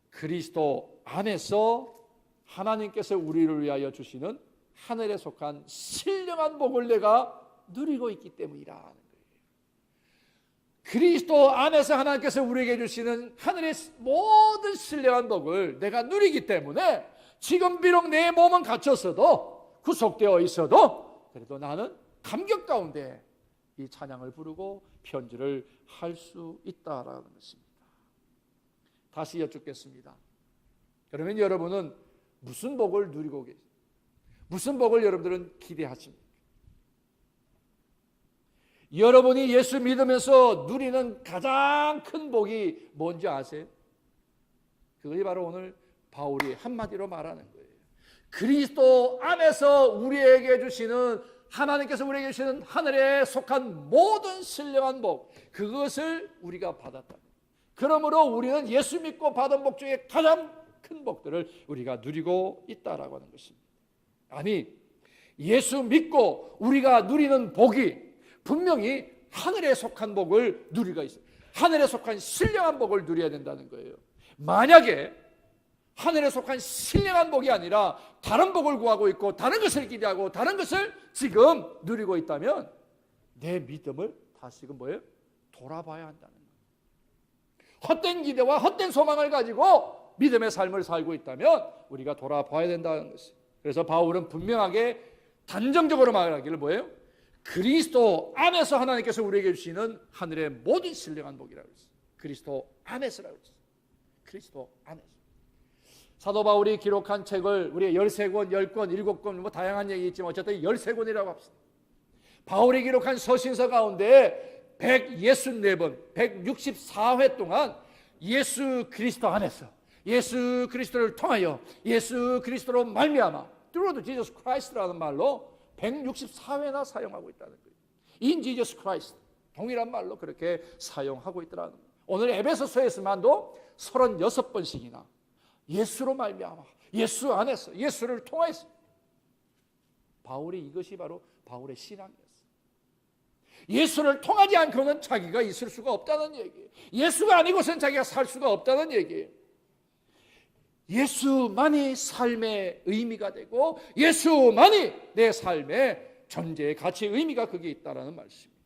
그리스도 안에서 하나님께서 우리를 위하여 주시는 하늘에 속한 신령한 복을 내가 누리고 있기 때문이라 하는 거예요. 그리스도 안에서 하나님께서 우리에게 주시는 하늘의 모든 신령한 복을 내가 누리기 때문에 지금 비록 내 몸은 갇혔어도, 구속되어 있어도, 그래도 나는 감격 가운데 이 찬양을 부르고 편지를 할 수 있다라는 것입니다. 다시 여쭙겠습니다. 그러면 여러분은 무슨 복을 누리고 계십니까? 무슨 복을 여러분들은 기대하십니까? 여러분이 예수 믿으면서 누리는 가장 큰 복이 뭔지 아세요? 그것이 바로 오늘 바울이 한마디로 말하는 거예요. 그리스도 안에서 우리에게 주시는, 하나님께서 우리에게 주시는 하늘에 속한 모든 신령한 복, 그것을 우리가 받았다. 그러므로 우리는 예수 믿고 받은 복 중에 가장 큰 복들을 우리가 누리고 있다라고 하는 것입니다. 아니, 예수 믿고 우리가 누리는 복이 분명히 하늘에 속한 복을 누리가 있어요. 하늘에 속한 신령한 복을 누려야 된다는 거예요. 만약에 하늘에 속한 신령한 복이 아니라 다른 복을 구하고 있고 다른 것을 기대하고 다른 것을 지금 누리고 있다면 내 믿음을 다시금 뭐예요? 돌아봐야 한다는 거예요. 헛된 기대와 헛된 소망을 가지고 믿음의 삶을 살고 있다면 우리가 돌아봐야 된다는 것이에요. 그래서 바울은 분명하게 단정적으로 말하기를 뭐예요? 그리스도 안에서 하나님께서 우리에게 주시는 하늘의 모든 신령한 복이라고 했어요. 그리스도 안에서라고 했어요. 그리스도 안에서. 사도 바울이 기록한 책을 우리가 13권, 10권, 7권 뭐 다양한 얘기 있지만 어쨌든 13권이라고 합시다. 바울이 기록한 서신서 가운데 164번, 164회 동안 예수 그리스도 안에서, 예수 그리스도를 통하여, 예수 그리스도로 말미암아, through Jesus Christ라는 말로 164회나 사용하고 있다는 거예요. In Jesus Christ, 동일한 말로 그렇게 사용하고 있더라는 거예요. 오늘 에베소서에서만도 36번씩이나 예수로 말미암아, 예수 안에서, 예수를 통해서. 바울이 이것이 바로 바울의 신앙이었어요. 예수를 통하지 않고는 자기가 있을 수가 없다는 얘기예요. 예수가 아니고선 자기가 살 수가 없다는 얘기예요. 예수만이 삶의 의미가 되고 예수만이 내 삶의 존재의 가치, 의미가 거기에 있다는 말씀입니다.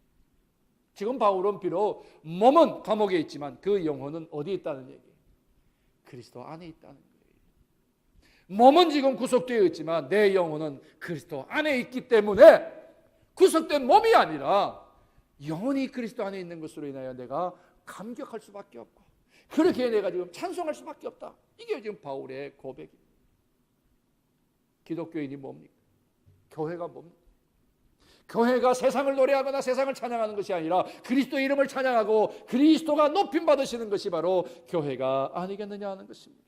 지금 바울은 비록 몸은 감옥에 있지만 그 영혼은 어디에 있다는 얘기예요? 그리스도 안에 있다는 거예요. 몸은 지금 구속되어 있지만 내 영혼은 그리스도 안에 있기 때문에 구속된 몸이 아니라 영혼이 그리스도 안에 있는 것으로 인하여 내가 감격할 수밖에 없고, 그렇게 내가 지금 찬송할 수밖에 없다. 이게 지금 바울의 고백입니다. 기독교인이 뭡니까? 교회가 뭡니까? 교회가 세상을 노래하거나 세상을 찬양하는 것이 아니라 그리스도 이름을 찬양하고 그리스도가 높임 받으시는 것이 바로 교회가 아니겠느냐 하는 것입니다.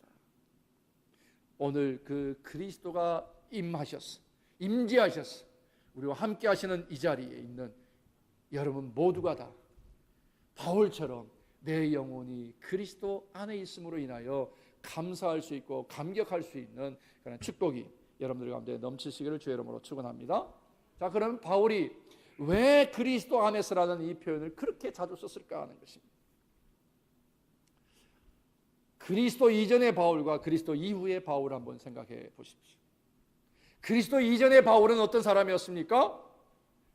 오늘 그 그리스도가 임하셨어, 임재하셨어, 우리와 함께 하시는 이 자리에 있는 여러분 모두가 다 바울처럼 내 영혼이 그리스도 안에 있음으로 인하여 감사할 수 있고 감격할 수 있는 그런 축복이 여러분들 가운데 넘치시기를 주의 이름으로 축원합니다. 자, 그럼 바울이 왜 그리스도 안에서라는 이 표현을 그렇게 자주 썼을까 하는 것입니다. 그리스도 이전의 바울과 그리스도 이후의 바울 한번 생각해 보십시오. 그리스도 이전의 바울은 어떤 사람이었습니까?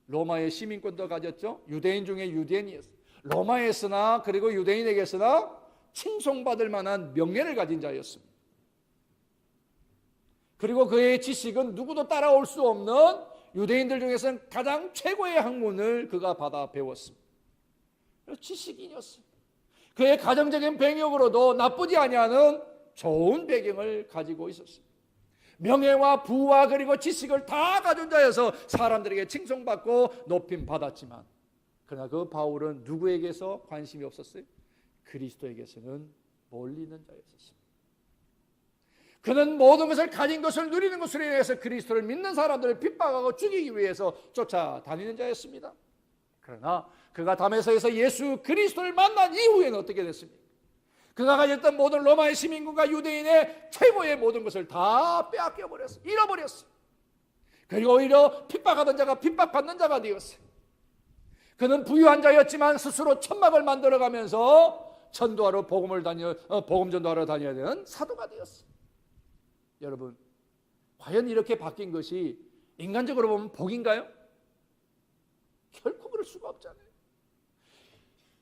로마의 시민권도 가졌죠. 유대인 중에 유대인이었어요. 로마에서나 그리고 유대인에게서나 칭송받을 만한 명예를 가진 자였습니다. 그리고 그의 지식은 누구도 따라올 수 없는, 유대인들 중에서는 가장 최고의 학문을 그가 받아 배웠습니다. 지식인이었어요. 그의 가정적인 배경으로도 나쁘지 아니하는 좋은 배경을 가지고 있었습니다. 명예와 부와 그리고 지식을 다 가진 자여서 사람들에게 칭송받고 높임 받았지만, 그러나 그 바울은 누구에게서 관심이 없었어요? 그리스도에게서는 멀리 있는 자였었습니다. 그는 모든 것을 가진 것을 누리는 것으로 인해서 그리스도를 믿는 사람들을 핍박하고 죽이기 위해서 쫓아다니는 자였습니다. 그러나 그가 다메섹에서 예수 그리스도를 만난 이후에는 어떻게 됐습니까? 그가 가졌던 모든 로마의 시민군과 유대인의 최고의 모든 것을 다 빼앗겨 버렸어요. 잃어버렸어요. 그리고 오히려 핍박하던 자가 핍박받는 자가 되었어요. 그는 부유한 자였지만 스스로 천막을 만들어가면서 전도하러 복음 전도하러 다녀야 되는 사도가 되었어요. 여러분, 과연 이렇게 바뀐 것이 인간적으로 보면 복인가요? 결코 그럴 수가 없잖아요.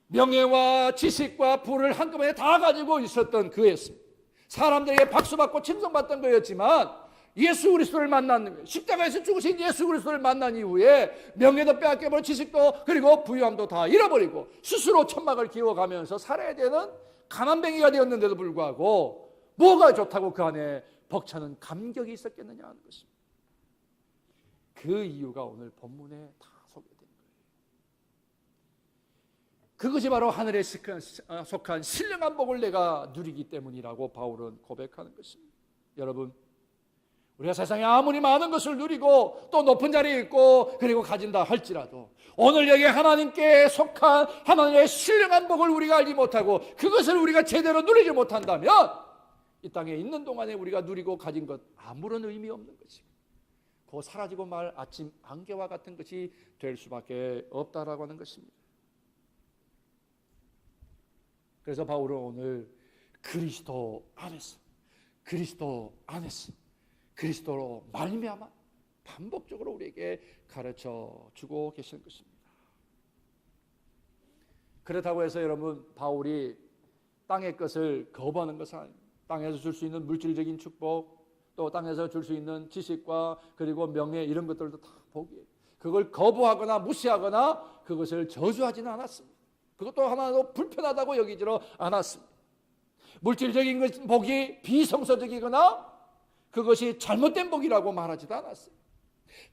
명예와 지식과 부를 한꺼번에 다 가지고 있었던 그였습니다. 사람들에게 박수받고 칭송받던 거였지만 예수 그리스도를 만난 거예요. 십자가에서 죽으신 예수 그리스도를 만난 이후에 명예도 빼앗겨버리고 지식도 그리고 부유함도 다 잃어버리고 스스로 천막을 기워가면서 살아야 되는 가난뱅이가 되었는데도 불구하고 뭐가 좋다고 그 안에 벅차는 감격이 있었겠느냐 하는 것입니다. 그 이유가 오늘 본문에 다 소개된 거예요. 그것이 바로 하늘에 속한 신령한 복을 내가 누리기 때문이라고 바울은 고백하는 것입니다. 여러분, 우리가 세상에 아무리 많은 것을 누리고 또 높은 자리에 있고 그리고 가진다 할지라도 오늘 여기 하나님께 속한 하나님의 신령한 복을 우리가 알지 못하고 그것을 우리가 제대로 누리지 못한다면 이 땅에 있는 동안에 우리가 누리고 가진 것 아무런 의미 없는 것이고 곧 사라지고 말 아침 안개와 같은 것이 될 수밖에 없다라고 하는 것입니다. 그래서 바울은 오늘 그리스도 안에서 그리스도로 말미암아 반복적으로 우리에게 가르쳐 주고 계시는 것입니다. 그렇다고 해서 여러분, 바울이 땅의 것을 거부하는 것은 아닙니다. 땅에서 줄 수 있는 물질적인 축복, 또 땅에서 줄 수 있는 지식과 그리고 명예 이런 것들도 다 복이에요. 그걸 거부하거나 무시하거나 그것을 저주하지는 않았습니다. 그것도 하나도 불편하다고 여기지로 않았습니다. 물질적인 복이 비성서적이거나 그것이 잘못된 복이라고 말하지도 않았어요.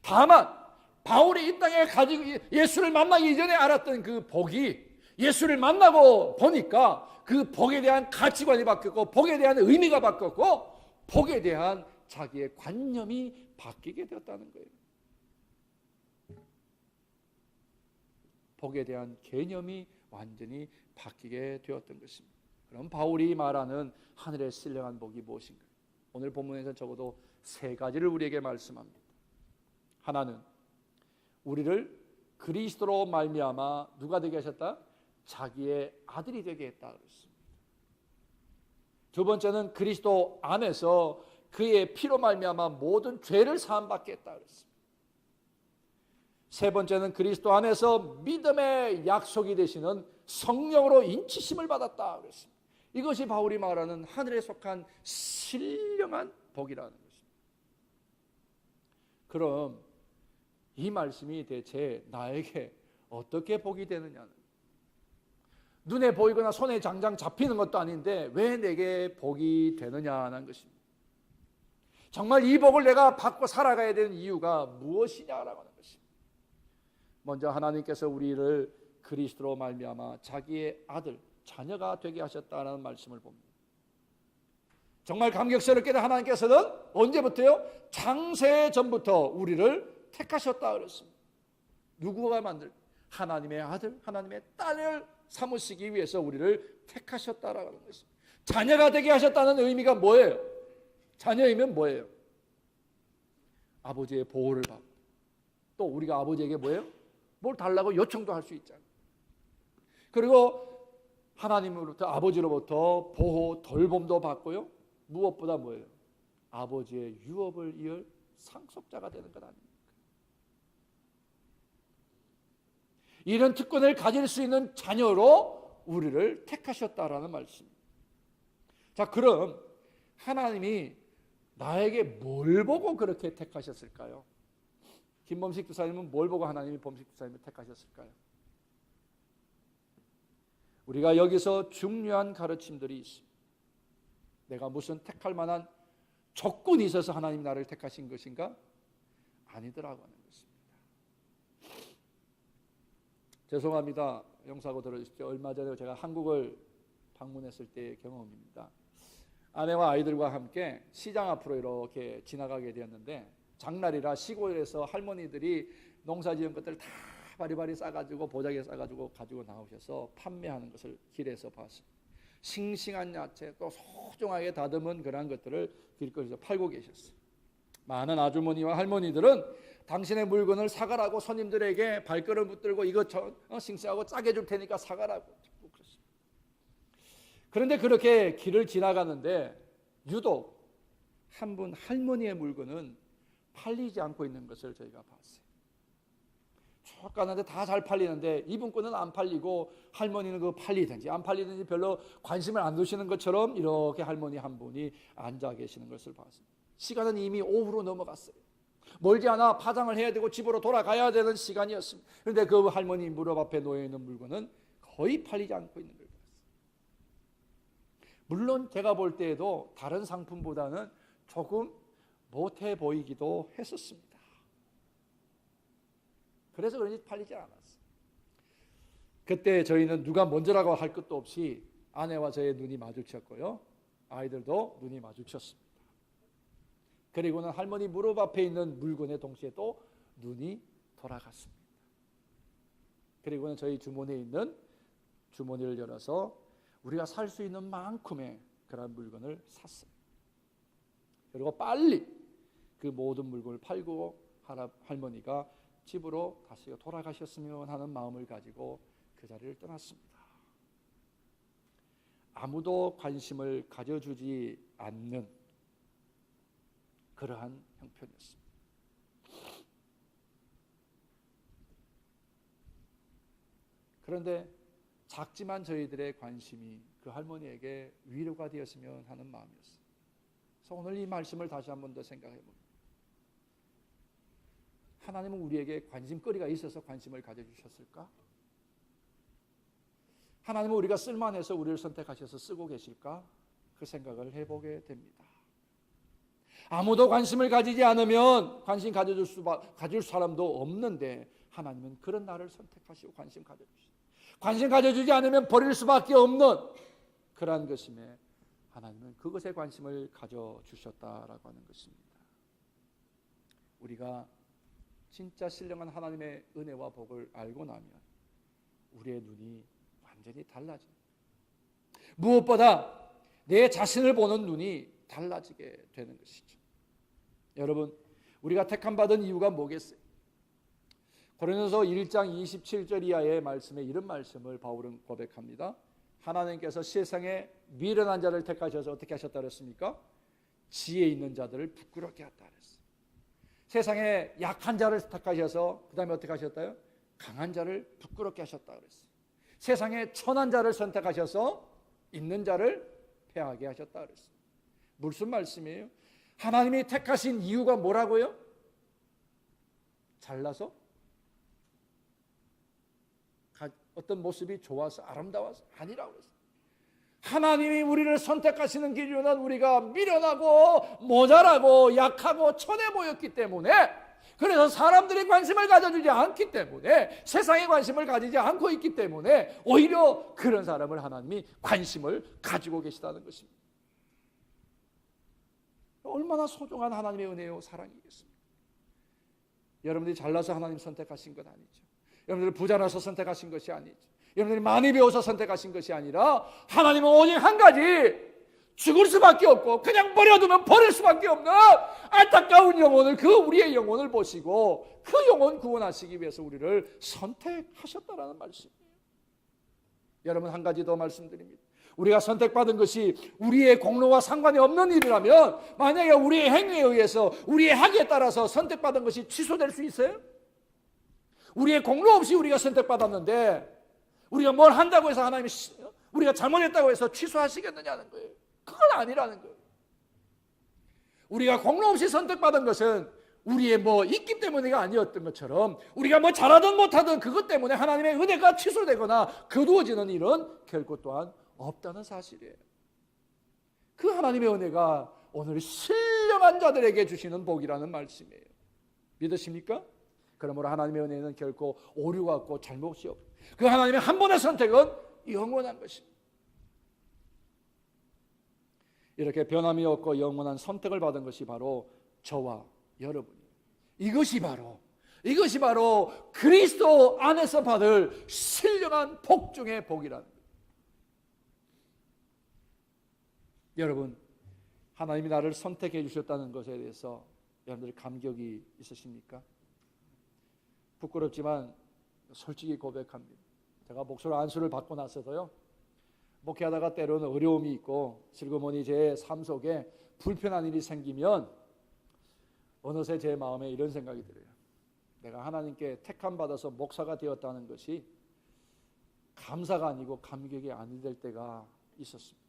다만 바울이 이 땅에 가지고 예수를 만나기 이전에 알았던 그 복이 예수를 만나고 보니까 그 복에 대한 가치관이 바뀌었고 복에 대한 의미가 바뀌었고 복에 대한 자기의 관념이 바뀌게 되었다는 거예요. 복에 대한 개념이 완전히 바뀌게 되었던 것입니다. 그럼 바울이 말하는 하늘의 신령한 복이 무엇인가? 오늘 본문에서 적어도 세 가지를 우리에게 말씀합니다. 하나는 우리를 그리스도로 말미암아 누가 되게 하셨다? 자기의 아들이 되게 했다 그랬습니다. 두 번째는 그리스도 안에서 그의 피로 말미암아 모든 죄를 사함받게 했다 그랬습니다. 세 번째는 그리스도 안에서 믿음의 약속이 되시는 성령으로 인치심을 받았다 그랬습니다. 이것이 바울이 말하는 하늘에 속한 신령한 복이라는 것입니다. 그럼 이 말씀이 대체 나에게 어떻게 복이 되느냐는, 눈에 보이거나 손에 장장 잡히는 것도 아닌데 왜 내게 복이 되느냐는 것입니다. 정말 이 복을 내가 받고 살아가야 되는 이유가 무엇이냐라고 하는 것입니다. 먼저 하나님께서 우리를 그리스도로 말미암아 자기의 아들, 자녀가 되게 하셨다는 말씀을 봅니다. 정말 감격스럽게도 하나님께서는 언제부터요? 창세 전부터 우리를 택하셨다 그랬습니다. 누구가 만들? 하나님의 아들, 하나님의 딸을 삼으시기 위해서 우리를 택하셨다라는 것입니다. 자녀가 되게 하셨다는 의미가 뭐예요? 자녀이면 뭐예요? 아버지의 보호를 받고, 또 우리가 아버지에게 뭐예요? 뭘 달라고 요청도 할 수 있잖아요. 그리고 하나님으로부터, 아버지로부터 보호, 돌봄도 받고요. 무엇보다 뭐예요? 아버지의 유업을 이을 상속자가 되는 것 아닙니까? 이런 특권을 가질 수 있는 자녀로 우리를 택하셨다라는 말씀입니다. 자, 그럼 하나님이 나에게 뭘 보고 그렇게 택하셨을까요? 김범식 집사님은 뭘 보고 하나님이 범식 집사님을 택하셨을까요? 우리가 여기서 중요한 가르침들이 있습니다. 내가 무슨 택할 만한 조건이 있어서 하나님 나를 택하신 것인가? 아니더라고 하는 것입니다. 죄송합니다. 용서하고 들어주십시오. 얼마 전에 제가 한국을 방문했을 때의 경험입니다. 아내와 아이들과 함께 시장 앞으로 이렇게 지나가게 되었는데, 장날이라 시골에서 할머니들이 농사지은 것들 다 바리바리 싸가지고 보자기에 싸가지고 가지고 나오셔서 판매하는 것을 길에서 봤습니다. 싱싱한 야채, 또 소중하게 다듬은 그러한 것들을 길거리에서 팔고 계셨어요. 많은 아주머니와 할머니들은 당신의 물건을 사가라고 손님들에게 발걸음 붙들고 이거 싱싱하고 짜게 줄 테니까 사가라고 그랬습니다. 그런데 그렇게 길을 지나가는데 유독 한 분 할머니의 물건은 팔리지 않고 있는 것을 저희가 봤어요. 쭉 가는데 다 잘 팔리는데 이분 거는 안 팔리고 할머니는 그 팔리든지 안 팔리든지 별로 관심을 안 두시는 것처럼 이렇게 할머니 한 분이 앉아 계시는 것을 봤습니다. 시간은 이미 오후로 넘어갔어요. 멀지 않아 파장을 해야 되고 집으로 돌아가야 되는 시간이었습니다. 그런데 그 할머니 무릎 앞에 놓여 있는 물건은 거의 팔리지 않고 있는 걸 봤어요. 물론 제가 볼 때에도 다른 상품보다는 조금 못해 보이기도 했었습니다. 그래서 그런지 팔리지 않았어요. 그때 저희는 누가 먼저라고 할 것도 없이 아내와 저의 눈이 마주쳤고요, 아이들도 눈이 마주쳤습니다. 그리고는 할머니 무릎 앞에 있는 물건에 동시에 또 눈이 돌아갔습니다. 그리고는 저희 주머니에 있는 주머니를 열어서 우리가 살 수 있는 만큼의 그런 물건을 샀어요. 그리고 빨리 그 모든 물건을 팔고 할머니가 집으로 다시 돌아가셨으면 하는 마음을 가지고 그 자리를 떠났습니다. 아무도 관심을 가져주지 않는 그러한 형편이었습니다. 그런데 작지만 저희들의 관심이 그 할머니에게 위로가 되었으면 하는 마음이었어요. 그래서 오늘 이 말씀을 다시 한 번 더 생각해 봅니다. 하나님은 우리에게 관심거리가 있어서 관심을 가져주셨을까? 하나님은 우리가 쓸만해서 우리를 선택하셔서 쓰고 계실까? 그 생각을 해보게 됩니다. 아무도 관심을 가지지 않으면 관심 가질 사람도 없는데 하나님은 그런 나를 선택하시고 관심 가져주시고, 관심 가져주지 않으면 버릴 수밖에 없는 그러한 것임에 하나님은 그것에 관심을 가져주셨다라고 하는 것입니다. 우리가 진짜 신령한 하나님의 은혜와 복을 알고 나면 우리의 눈이 완전히 달라집니다. 무엇보다 내 자신을 보는 눈이 달라지게 되는 것이죠. 여러분, 우리가 택함받은 이유가 뭐겠어요? 고린도서 1장 27절 이하의 말씀에 이런 말씀을 바울은 고백합니다. 하나님께서 세상에 미련한 자를 택하셔서 어떻게 하셨다 그랬습니까? 지혜 있는 자들을 부끄럽게 했다 그랬어요. 세상에 약한 자를 택하셔서 그 다음에 어떻게 하셨다요? 강한 자를 부끄럽게 하셨다 그랬어요. 세상에 천한 자를 선택하셔서 있는 자를 패하게 하셨다 그랬어요. 무슨 말씀이에요? 하나님이 택하신 이유가 뭐라고요? 잘나서? 어떤 모습이 좋아서 아름다워서? 아니라고 그랬어요. 하나님이 우리를 선택하시는 기준은 우리가 미련하고 모자라고 약하고 천해 보였기 때문에, 그래서 사람들이 관심을 가져주지 않기 때문에, 세상에 관심을 가지지 않고 있기 때문에 오히려 그런 사람을 하나님이 관심을 가지고 계시다는 것입니다. 얼마나 소중한 하나님의 은혜요 사랑이겠습니까? 여러분들이 잘나서 하나님 선택하신 건 아니죠. 여러분들이 부자라서 선택하신 것이 아니죠. 여러분들이 많이 배워서 선택하신 것이 아니라 하나님은 오직 한 가지, 죽을 수밖에 없고 그냥 버려두면 버릴 수밖에 없는 안타까운 영혼을, 그 우리의 영혼을 보시고 그 영혼 구원하시기 위해서 우리를 선택하셨다라는 말씀이에요. 여러분, 한 가지 더 말씀드립니다. 우리가 선택받은 것이 우리의 공로와 상관이 없는 일이라면, 만약에 우리의 행위에 의해서 우리의 학에 따라서 선택받은 것이 취소될 수 있어요? 우리의 공로 없이 우리가 선택받았는데 우리가 뭘 한다고 해서 하나님이 우리가 잘못했다고 해서 취소하시겠느냐는 거예요. 그건 아니라는 거예요. 우리가 공로 없이 선택받은 것은 우리의 뭐 있기 때문에가 아니었던 것처럼 우리가 뭐 잘하든 못하든 그것 때문에 하나님의 은혜가 취소되거나 거두어지는 일은 결코 또한 없다는 사실이에요. 그 하나님의 은혜가 오늘 신령한 자들에게 주시는 복이라는 말씀이에요. 믿으십니까? 그러므로 하나님의 은혜는 결코 오류가 없고 잘못이 없고 그 하나님의 한 번의 선택은 영원한 것입니다. 이렇게 변함이 없고 영원한 선택을 받은 것이 바로 저와 여러분이에요. 이것이 바로 그리스도 안에서 받을 신령한 복 중의 복이라는 거예요. 여러분, 하나님이 나를 선택해 주셨다는 것에 대해서 여러분들 감격이 있으십니까? 부끄럽지만 솔직히 고백합니다. 제가 목소리 안수를 받고 나서도요, 목회하다가 때로는 어려움이 있고 슬그머니 제 삶 속에 불편한 일이 생기면 어느새 제 마음에 이런 생각이 들어요. 내가 하나님께 택함 받아서 목사가 되었다는 것이 감사가 아니고 감격이 아니 될 때가 있었습니다.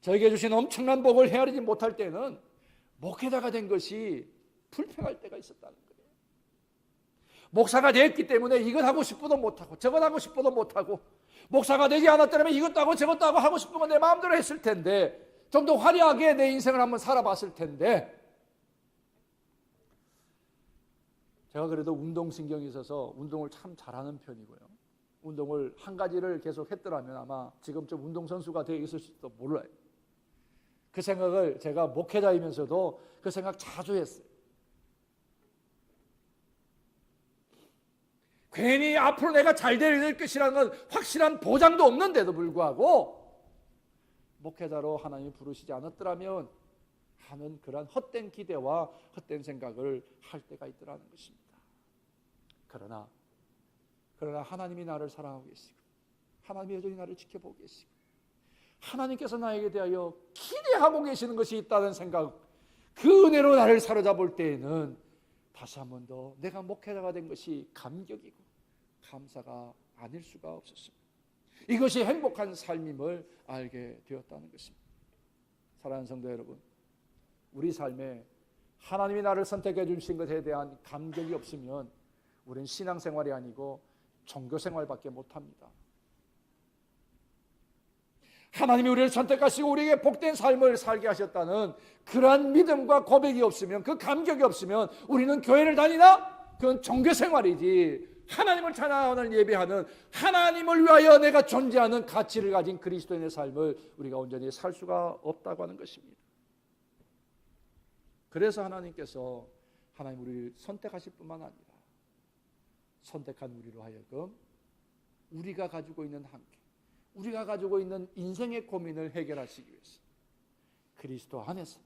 저에게 주신 엄청난 복을 헤아리지 못할 때는 목회자가 된 것이 불평할 때가 있었다는 거예요. 목사가 됐기 때문에 이것 하고 싶어도 못하고 저것 하고 싶어도 못하고 목사가 되지 않았다면 이것도 하고 저것도 하고 하고 싶은 건 내 마음대로 했을 텐데 좀 더 화려하게 내 인생을 한번 살아봤을 텐데 제가 그래도 운동신경이 있어서 운동을 참 잘하는 편이고요. 운동을 한 가지를 계속 했더라면 아마 지금 좀 운동선수가 되어 있을지도 몰라요. 그 생각을 제가 목회자이면서도 그 생각 자주 했어요. 괜히 앞으로 내가 잘 될 것이라는 건 확실한 보장도 없는데도 불구하고 목회자로 하나님이 부르시지 않았더라면 하는 그런 헛된 기대와 헛된 생각을 할 때가 있더라는 것입니다. 그러나 하나님이 나를 사랑하고 계시고 하나님이 여전히 나를 지켜보고 계시고 하나님께서 나에게 대하여 기대하고 계시는 것이 있다는 생각, 그 은혜로 나를 사로잡을 때에는 다시 한 번 더 내가 목회자가 된 것이 감격이고 감사가 아닐 수가 없었습니다. 이것이 행복한 삶임을 알게 되었다는 것입니다. 사랑하는 성도 여러분, 우리 삶에 하나님이 나를 선택해 주신 것에 대한 감격이 없으면 우리는 신앙생활이 아니고 종교생활밖에 못합니다. 하나님이 우리를 선택하시고 우리에게 복된 삶을 살게 하셨다는 그러한 믿음과 고백이 없으면, 그 감격이 없으면 우리는 교회를 다니나? 그건 종교생활이지 하나님을 찬양하는 예배하는, 하나님을 위하여 내가 존재하는 가치를 가진 그리스도인의 삶을 우리가 온전히 살 수가 없다고 하는 것입니다. 그래서 하나님께서 하나님 우리를 선택하실 뿐만 아니라 선택한 우리로 하여금 우리가 가지고 있는 한계, 우리가 가지고 있는 인생의 고민을 해결하시기 위해서 그리스도 안에서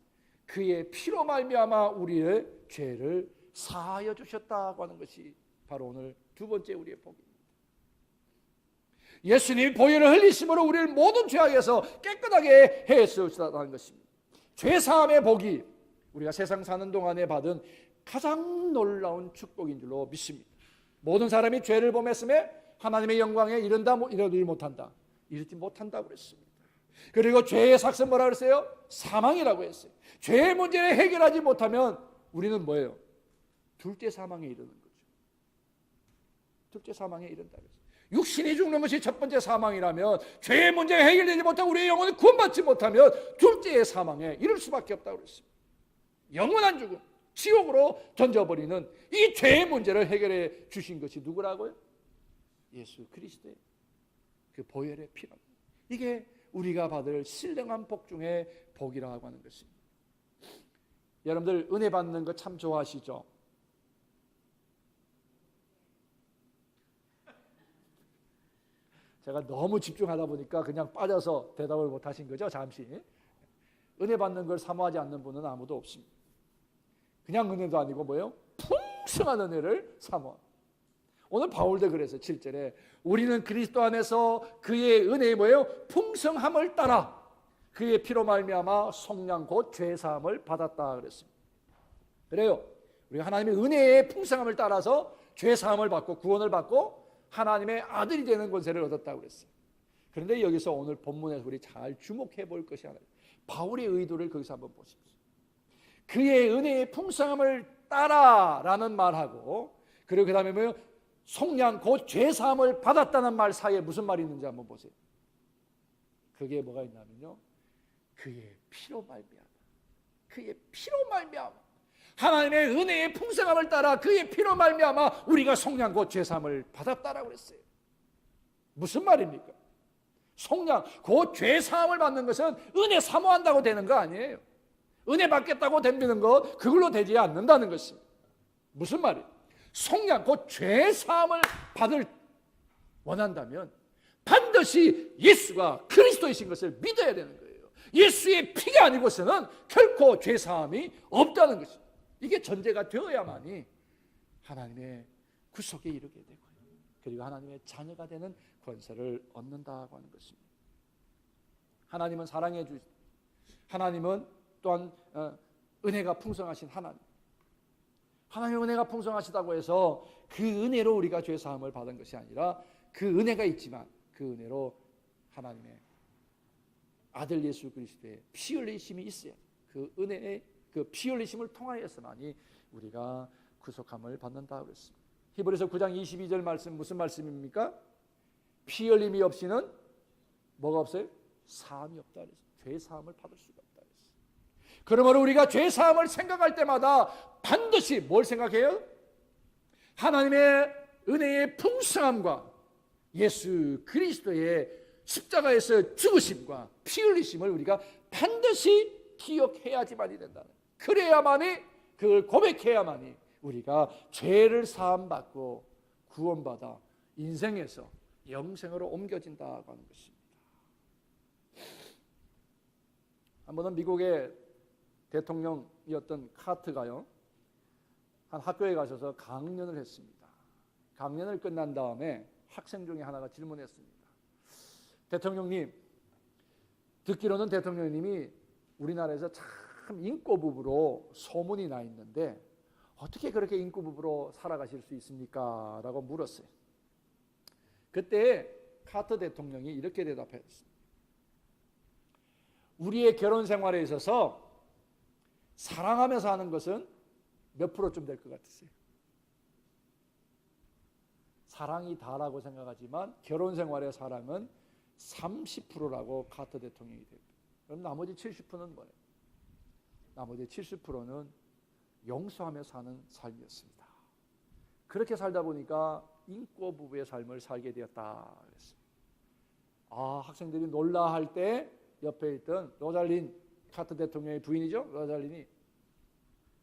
그의 피로 말미암아 우리의 죄를 사하여 주셨다고 하는 것이 바로 오늘 두 번째 우리의 복입니다. 예수님이 보혈을 흘리심으로 우리를 모든 죄악에서 깨끗하게 해주셨다는 것입니다. 죄사함의 복이 우리가 세상 사는 동안에 받은 가장 놀라운 축복인 줄로 믿습니다. 모든 사람이 죄를 범했음에 하나님의 영광에 이르지 못한다. 이르지 못한다고 그랬습니다. 그리고 죄의 삭은 뭐라 그랬어요? 사망이라고 했어요. 죄의 문제를 해결하지 못하면 우리는 뭐예요? 둘째 사망에 이르는 거죠. 둘째 사망에 이른다 그랬어요. 육신이 죽는 것이 첫 번째 사망이라면 죄의 문제가 해결되지 못하고 우리의 영혼을 구원받지 못하면 둘째의 사망에 이를 수밖에 없다고 그랬습니다. 영원한 죽음, 지옥으로 던져버리는 이 죄의 문제를 해결해 주신 것이 누구라고요? 예수 그리스도의 그 보혈의 피랍니다. 이게 우리가 받을 신령한 복 중에 복이라고 하는 것입니다. 여러분들 은혜 받는 거 참 좋아하시죠? 제가 너무 집중하다 보니까 그냥 빠져서 대답을 못 하신 거죠, 잠시. 은혜 받는 걸 사모하지 않는 분은 아무도 없습니다. 그냥 은혜도 아니고 뭐예요? 풍성한 은혜를 사모합니다. 오늘 바울도 그래서 7절에 우리는 그리스도 안에서 그의 은혜의 뭐예요? 풍성함을 따라 그의 피로 말미암아 속량 곧 죄사함을 받았다 그랬습니다. 그래요. 우리가 하나님의 은혜의 풍성함을 따라서 죄사함을 받고 구원을 받고 하나님의 아들이 되는 권세를 얻었다고 그랬어요. 그런데 여기서 오늘 본문에서 우리 잘 주목해 볼 것이 하나, 바울의 의도를 거기서 한번 보십시오. 그의 은혜의 풍성함을 따라라는 말하고, 그리고 그 다음에 뭐예요? 속량 곧 죄사함을 받았다는 말 사이에 무슨 말이 있는지 한번 보세요. 그게 뭐가 있냐면요, 그의 피로 말미암아, 그의 피로 말미암아, 하나님의 은혜의 풍성함을 따라 그의 피로 말미암아 우리가 속량 곧 죄사함을 받았다라고 그랬어요. 무슨 말입니까? 속량 곧 죄사함을 받는 것은 은혜 사모한다고 되는 거 아니에요. 은혜 받겠다고 덤비는 것, 그걸로 되지 않는다는 것입니다. 무슨 말이에요? 속량 곧 죄사함을 받을 원한다면 반드시 예수가 그리스도이신 것을 믿어야 되는 거예요. 예수의 피가 아니고서는 결코 죄사함이 없다는 것입니다. 이게 전제가 되어야만이 하나님의 구속에 이르게 되고요, 그리고 하나님의 자녀가 되는 권세를 얻는다고 하는 것입니다. 하나님은 사랑해 주시, 하나님은 또한 은혜가 풍성하신 하나님, 하나님의 은혜가 풍성하시다고 해서 그 은혜로 우리가 죄사함을 받은 것이 아니라 그 은혜가 있지만 그 은혜로 하나님의 아들 예수 그리스도의 피 흘리심이 있어야, 그 은혜의 그 피 흘리심을 통하여서만이 우리가 구속함을 받는다고 그랬습니다. 히브리서 9장 22절 말씀 무슨 말씀입니까? 피 흘림이 없이는 뭐가 없어요? 사함이 없다 그랬어요. 죄 사함을 받을 수가 없다 그랬어요. 그러므로 우리가 죄 사함을 생각할 때마다 반드시 뭘 생각해요? 하나님의 은혜의 풍성함과 예수 그리스도의 십자가에서 죽으심과 피 흘리심을 우리가 반드시 기억해야지만이 된다는, 그래야만이, 그걸 고백해야만이 우리가 죄를 사함받고 구원받아 인생에서 영생으로 옮겨진다고 하는 것입니다. 한 번은 미국의 대통령이었던 카트가요, 한 학교에 가셔서 강연을 했습니다. 강연을 끝난 다음에 학생 중에 하나가 질문했습니다. 대통령님, 듣기로는 대통령님이 우리나라에서 참 인꼬부부로 소문이 나 있는데 어떻게 그렇게 인꼬부부로 살아가실 수 있습니까? 라고 물었어요. 그때 카터 대통령이 이렇게 대답했습니다. 우리의 결혼 생활에 있어서 사랑하면서 하는 것은 몇 프로쯤 될 것 같으세요? 사랑이 다라고 생각하지만 결혼 생활의 사랑은 30%라고 카터 대통령이 됩니다. 그럼 나머지 70%는 뭐예요? 나머지 70%는 용서하며 사는 삶이었습니다. 그렇게 살다 보니까 인꼬 부부의 삶을 살게 되었다 그랬습니다. 학생들이 놀라할 때 옆에 있던 로잘린, 카터 대통령의 부인이죠, 로잘린이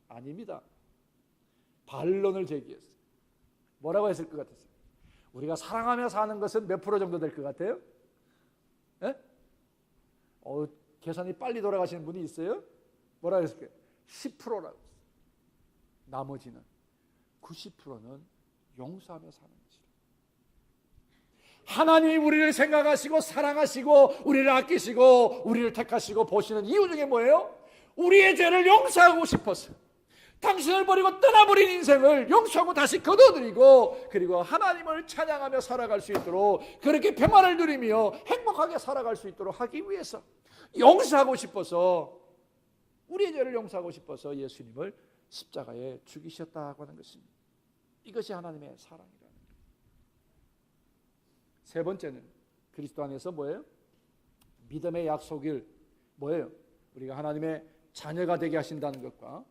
아닙니다, 반론을 제기했어요. 뭐라고 했을 것 같았어요? 우리가 사랑하며 사는 것은 몇 프로 정도 될 것 같아요? 예? 계산이 빨리 돌아가시는 분이 있어요? 뭐라고 했을까요? 10%라고 했어요. 나머지는 90%는 용서하며 사는 것이다. 하나님이 우리를 생각하시고 사랑하시고 우리를 아끼시고 우리를 택하시고 보시는 이유 중에 뭐예요? 우리의 죄를 용서하고 싶어서 당신을 버리고 떠나버린 인생을 용서하고 다시 거둬들이고, 그리고 하나님을 찬양하며 살아갈 수 있도록, 그렇게 평안을 누리며 행복하게 살아갈 수 있도록 하기 위해서 용서하고 싶어서, 우리의 죄를 용서하고 싶어서 예수님을 십자가에 죽이셨다고 하는 것입니다. 이것이 하나님의 사랑이라는 거예요. 세 번째는 그리스도 안에서 뭐예요? 믿음의 약속을 뭐예요? 우리가 하나님의 자녀가 되게 하신다는 것과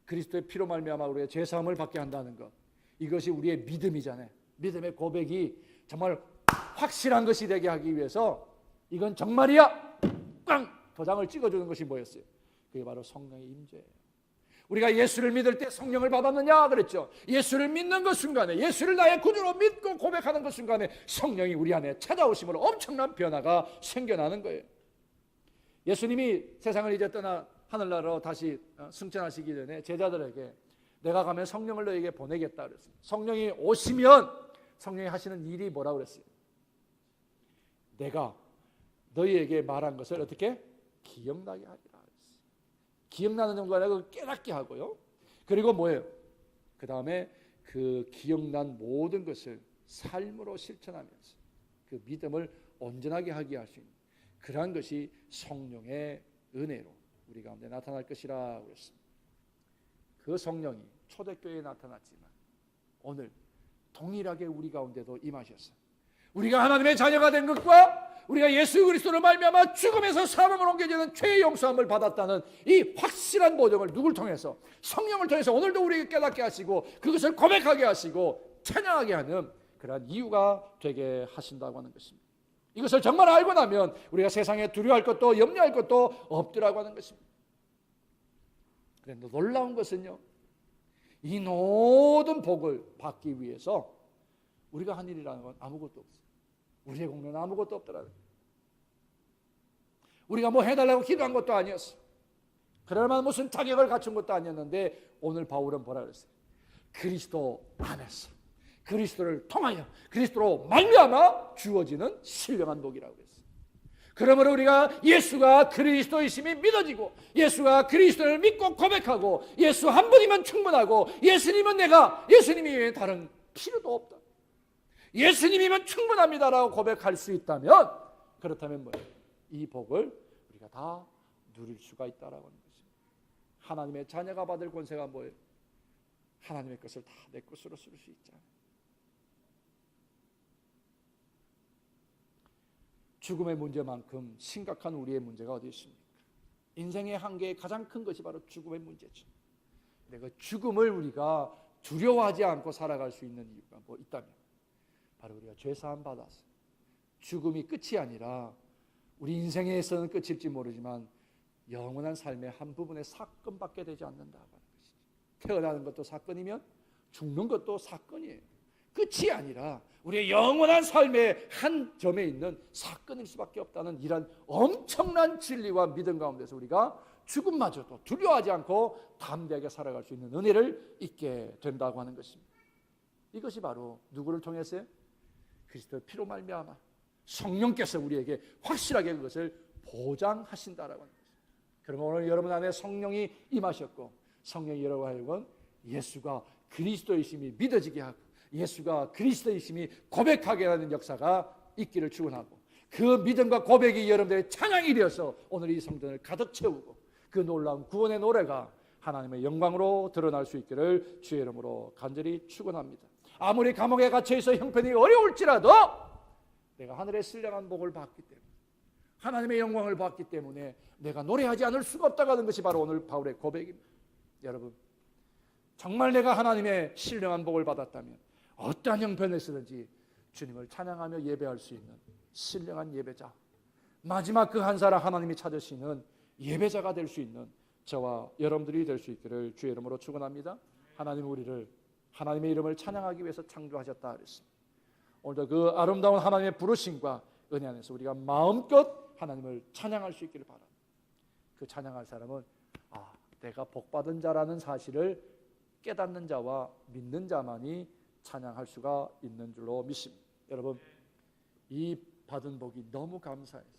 그리스도의 피로 말미암아 우리의 죄 사함을 받게 한다는 것, 이것이 우리의 믿음이잖아요. 믿음의 고백이 정말 확실한 것이 되게 하기 위해서 이건 정말이야, 꽝 도장을 찍어주는 것이 뭐였어요? 그게 바로 성령의 임재예요. 우리가 예수를 믿을 때 성령을 받았느냐 그랬죠. 예수를 믿는 그 순간에, 예수를 나의 구주로 믿고 고백하는 그 순간에 성령이 우리 안에 찾아오심으로 엄청난 변화가 생겨나는 거예요. 예수님이 세상을 이제 떠나 하늘나라로 다시 승천하시기 전에 제자들에게 내가 가면 성령을 너에게 보내겠다 그랬어요. 성령이 오시면 성령이 하시는 일이 뭐라고 그랬어요? 내가 너희에게 말한 것을 어떻게? 기억나게 하리라 그랬어요. 기억나는 정도가 아니라 깨닫게 하고요. 그리고 뭐예요? 그 다음에 그 기억난 모든 것을 삶으로 실천하면서 그 믿음을 온전하게 하게 할 수 있는 그러한 것이 성령의 은혜로 우리 가운데 나타날 것이라 그랬습니다. 그 성령이 초대교회에 나타났지만 오늘 동일하게 우리 가운데도 임하셨어요. 우리가 하나님의 자녀가 된 것과 우리가 예수 그리스도로 말미암아 죽음에서 사망으로 옮겨지는 죄의 용서함을 받았다는 이 확실한 보증을 누굴 통해서? 성령을 통해서 오늘도 우리에게 깨닫게 하시고 그것을 고백하게 하시고 찬양하게 하는 그러한 이유가 되게 하신다고 하는 것입니다. 이것을 정말 알고 나면 우리가 세상에 두려워할 것도 염려할 것도 없더라고 하는 것입니다. 그런데 놀라운 것은요, 이 모든 복을 받기 위해서 우리가 한 일이라는 건 아무것도 없어요. 우리의 공로는 아무것도 없더라고요. 우리가 뭐 해달라고 기도한 것도 아니었어. 그럴만한 무슨 자격을 갖춘 것도 아니었는데 오늘 바울은 뭐라 그랬어요? 그리스도 안에서, 그리스도를 통하여, 그리스도로 말미암아 주어지는 신령한 복이라고 했어요. 그러므로 우리가 예수가 그리스도이심이 믿어지고 예수가 그리스도를 믿고 고백하고 예수 한 분이면 충분하고 예수님은 내가 예수님이 외에 다른 필요도 없다, 예수님이면 충분합니다라고 고백할 수 있다면, 그렇다면 뭐예요? 이 복을 우리가 다 누릴 수가 있다라고 하는 것입니다. 하나님의 자녀가 받을 권세가 뭐예요? 하나님의 것을 다 내 것으로 쓸 수 있잖아요. 죽음의 문제만큼 심각한 우리의 문제가 어디 있습니까? 인생의 한계의 가장 큰 것이 바로 죽음의 문제죠. 근데 그 죽음을 우리가 두려워하지 않고 살아갈 수 있는 이유가 뭐 있다면 바로 우리가 죄사함 받아서 죽음이 끝이 아니라 우리 인생에서는 끝일지 모르지만 영원한 삶의 한 부분의 사건밖에 되지 않는다고 하는 것이죠. 태어나는 것도 사건이면 죽는 것도 사건이에요. 끝이 아니라 우리의 영원한 삶의 한 점에 있는 사건일 수밖에 없다는 이런 엄청난 진리와 믿음 가운데서 우리가 죽음마저도 두려워하지 않고 담대하게 살아갈 수 있는 은혜를 잊게 된다고 하는 것입니다. 이것이 바로 누구를 통해서요? 그리스도의 피로 말미암아 성령께서 우리에게 확실하게 그것을 보장하신다라고 하는 것입니다. 그러면 오늘 여러분 안에 성령이 임하셨고 성령이 여러분 하여금 예수가 그리스도이심이 믿어지게 하고 예수가 그리스도이심이 고백하게 하는 역사가 있기를 축원하고 그 믿음과 고백이 여러분들의 찬양이 되어서 오늘 이 성전을 가득 채우고 그 놀라운 구원의 노래가 하나님의 영광으로 드러날 수 있기를 주의 이름으로 간절히 축원합니다. 아무리 감옥에 갇혀있어 형편이 어려울지라도 내가 하늘의 신령한 복을 받기 때문에 하나님의 영광을 받기 때문에 내가 노래하지 않을 수가 없다고 하는 것이 바로 오늘 바울의 고백입니다. 여러분, 정말 내가 하나님의 신령한 복을 받았다면 어떠한 형편에서든지 주님을 찬양하며 예배할 수 있는 신령한 예배자, 마지막 그 한 사람 하나님이 찾으시는 예배자가 될 수 있는 저와 여러분들이 될 수 있기를 주의 이름으로 축원합니다. 하나님 우리를 하나님의 이름을 찬양하기 위해서 창조하셨다 그랬습니다. 오늘도 그 아름다운 하나님의 부르심과 은혜 안에서 우리가 마음껏 하나님을 찬양할 수 있기를 바랍니다. 그 찬양할 사람은 내가 복받은 자라는 사실을 깨닫는 자와 믿는 자만이 찬양할 수가 있는 줄로 믿습니다. 여러분, 이 받은 복이 너무 감사해서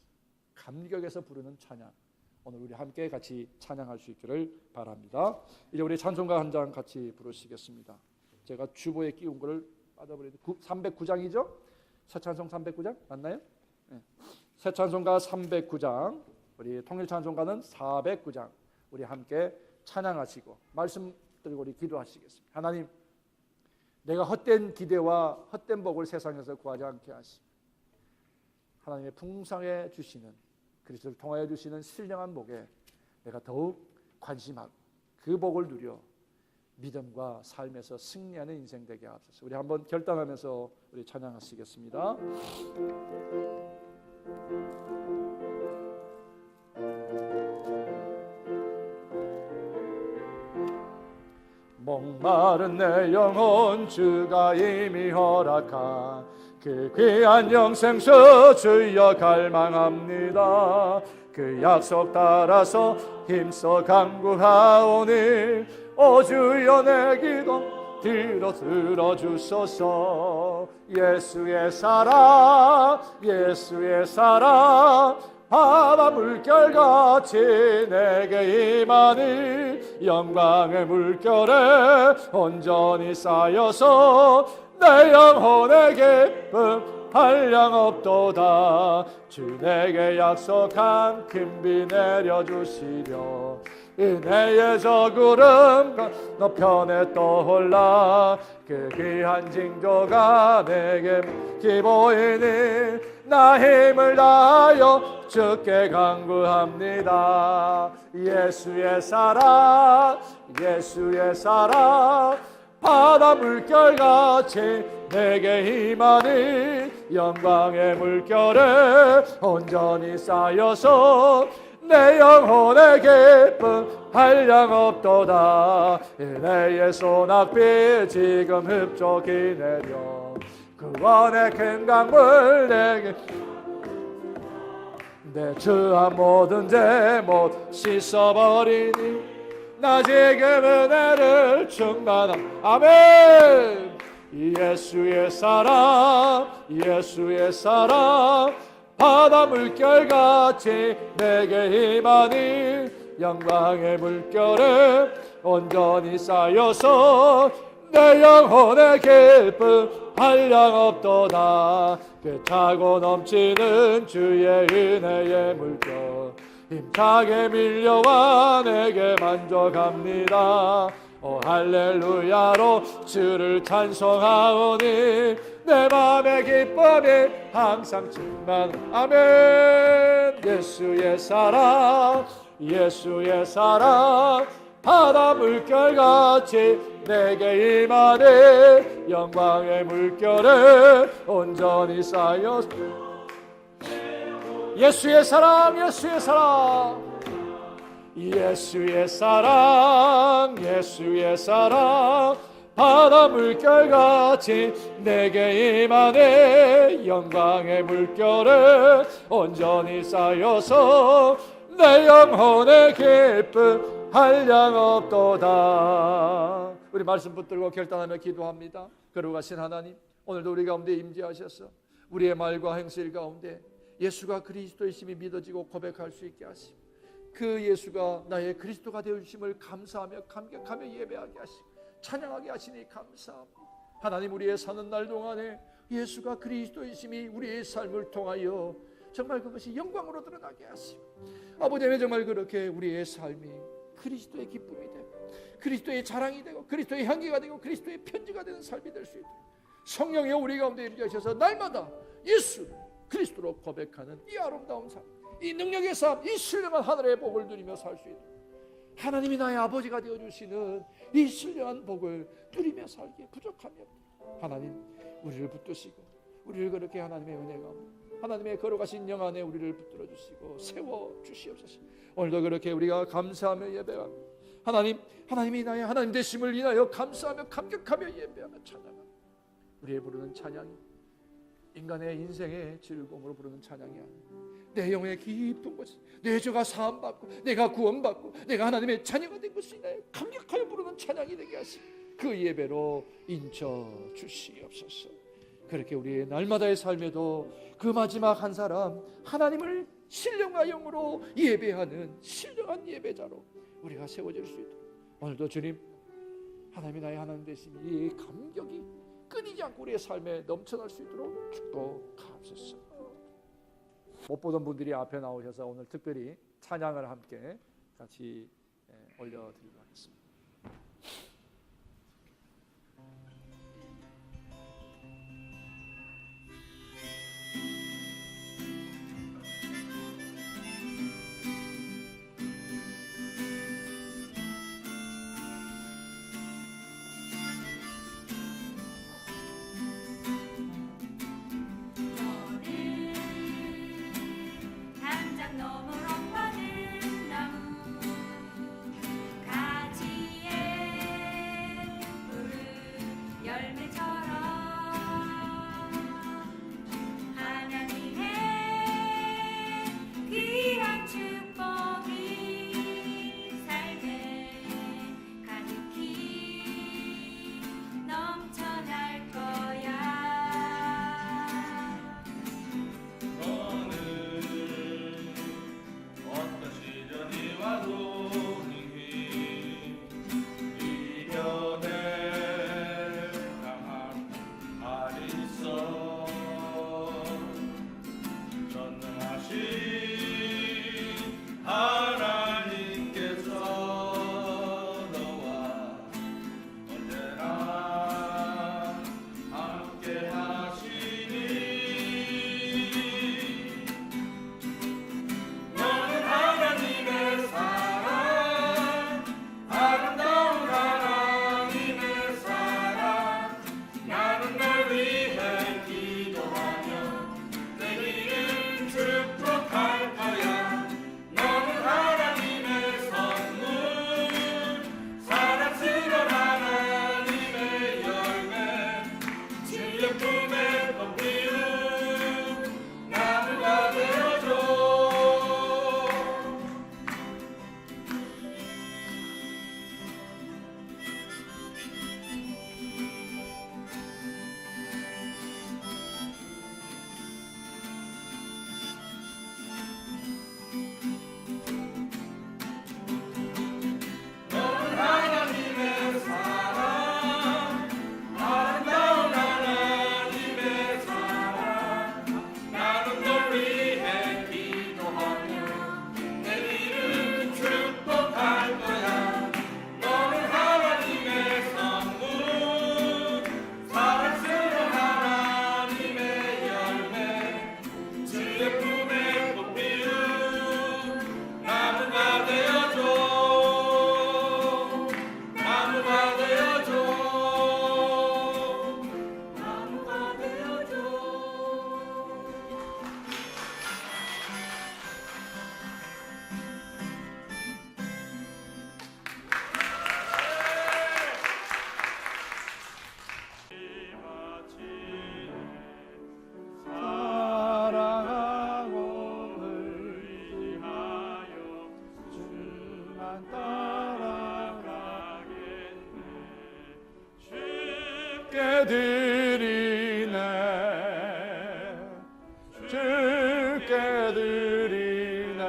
감격해서 부르는 찬양, 오늘 우리 함께 같이 찬양할 수 있기를 바랍니다. 이제 우리 찬송가 한 장 같이 부르시겠습니다. 제가 주보에 끼운 거를 빠져버리는데 309장이죠? 새 찬송 309장 맞나요? 네. 새 찬송가 309장, 우리 통일 찬송가는 409장, 우리 함께 찬양하시고 말씀 들고 우리 기도하시겠습니다. 하나님, 내가 헛된 기대와 헛된 복을 세상에서 구하지 않게 하시고 하나님의 풍성해 주시는 그리스도를 통하여 주시는 신령한 복에 내가 더욱 관심하고 그 복을 누려 믿음과 삶에서 승리하는 인생 되게 하옵소서. 우리 한번 결단하면서 우리 찬양하시겠습니다. 목마른 내 영혼 주가 이미 허락한 그 귀한 영생수 주여 갈망합니다. 그 약속 따라서 힘써 간구하오니 오 주여 내 기도 들어주소서. 예수의 사랑 예수의 사랑 바다 물결같이 내게 임하니 영광의 물결에 온전히 쌓여서 내 영혼의 기쁨 한량없도다. 주 내게 약속한 큰 비 내려주시려 은혜의 저 구름 건너편에 떠올라 그 귀한 징조가 내게 기보이니 나 힘을 다하여 주께 간구합니다. 예수의 사랑 예수의 사랑 바다 물결같이 내게 임하니 영광의 물결에 온전히 쌓여서 내 영혼의 기쁨 한량없도다. 은혜의 소낙비 지금 흡족히 내려 구원의 큰 강물 내게 내 주한 모든 죄 못 씻어버리니 나 지금 은혜를 충만함. 아멘. 예수의 사랑 예수의 사랑 바다 물결같이 내게 임하니 영광의 물결에 온전히 쌓여서 내 영혼의 기쁨 한량없도다. 그 차고 넘치는 주의 은혜의 물결 힘차게 밀려와 내게 만족합니다. 오 할렐루야로 주를 찬송하오니 내 맘의 기쁨이 항상 충만. 아멘. 예수의 사랑 예수의 사랑 바다 물결같이 내게 임하네 영광의 물결에 온전히 쌓여. 예수의 사랑 예수의 사랑 예수의 사랑 예수의 사랑 바다 물결같이 내게 임하네 영광의 물결에 온전히 쌓여서 내 영혼의 기쁨 한량없도다. 우리 말씀 붙들고 결단하며 기도합니다. 거룩하신 하나님, 오늘도 우리 가운데 임재하셔서 우리의 말과 행실 가운데 예수가 그리스도이심이 믿어지고 고백할 수 있게 하시고 그 예수가 나의 그리스도가 되어주심을 감사하며 감격하며 예배하게 하시고 찬양하게 하시니 감사합니다. 하나님, 우리의 사는 날 동안에 예수가 그리스도이심이 우리의 삶을 통하여 정말 그것이 영광으로 드러나게 하시고 아버지, 정말 그렇게 우리의 삶이 그리스도의 기쁨이 되고 그리스도의 자랑이 되고 그리스도의 향기가 되고 그리스도의 편지가 되는 삶이 될 수 있도록 성령이 우리 가운데 임재하셔서 날마다 예수 그리스도로 고백하는 이 아름다운 삶, 이 능력의 삶, 이 신령한 하늘의 복을 누리며 살 수 있도록 하나님이 나의 아버지가 되어주시는 이 신령한 복을 누리며 살기에 부족함이 없다. 하나님, 우리를 붙드시고 우리를 그렇게 하나님의 은혜가 하나님의 거룩하신 영 안에 우리를 붙들어 주시고 세워 주시옵소서. 오늘도 그렇게 우리가 감사하며 예배합니다. 하나님이 나의 하나님 되심을 인하여 감사하며 감격하며 예배하며 찬양합니다. 우리의 부르는 찬양이 인간의 인생의 즐거움으로 부르는 찬양이 아니라 내 영의 깊은 곳에 내 죄가 사함받고 내가 구원받고 내가 하나님의 자녀가 된 것을 인하여 감격하여 부르는 찬양이 되게 하시고 그 예배로 인쳐 주시옵소서. 그렇게 우리의 날마다의 삶에도 그 마지막 한 사람 하나님을 신령과 영으로 예배하는 신령한 예배자로 우리가 세워질 수 있도록 오늘도 주님, 하나님이 나의 하나님 되신 이 감격이 끊이지 않고 우리의 삶에 넘쳐날 수 있도록 축복하옵소서. 못 보던 분들이 앞에 나오셔서 오늘 특별히 찬양을 함께 같이 올려드리도록 하겠습니다. 당장 너머로 뻗은 나무 가지 드리네 주께 드리네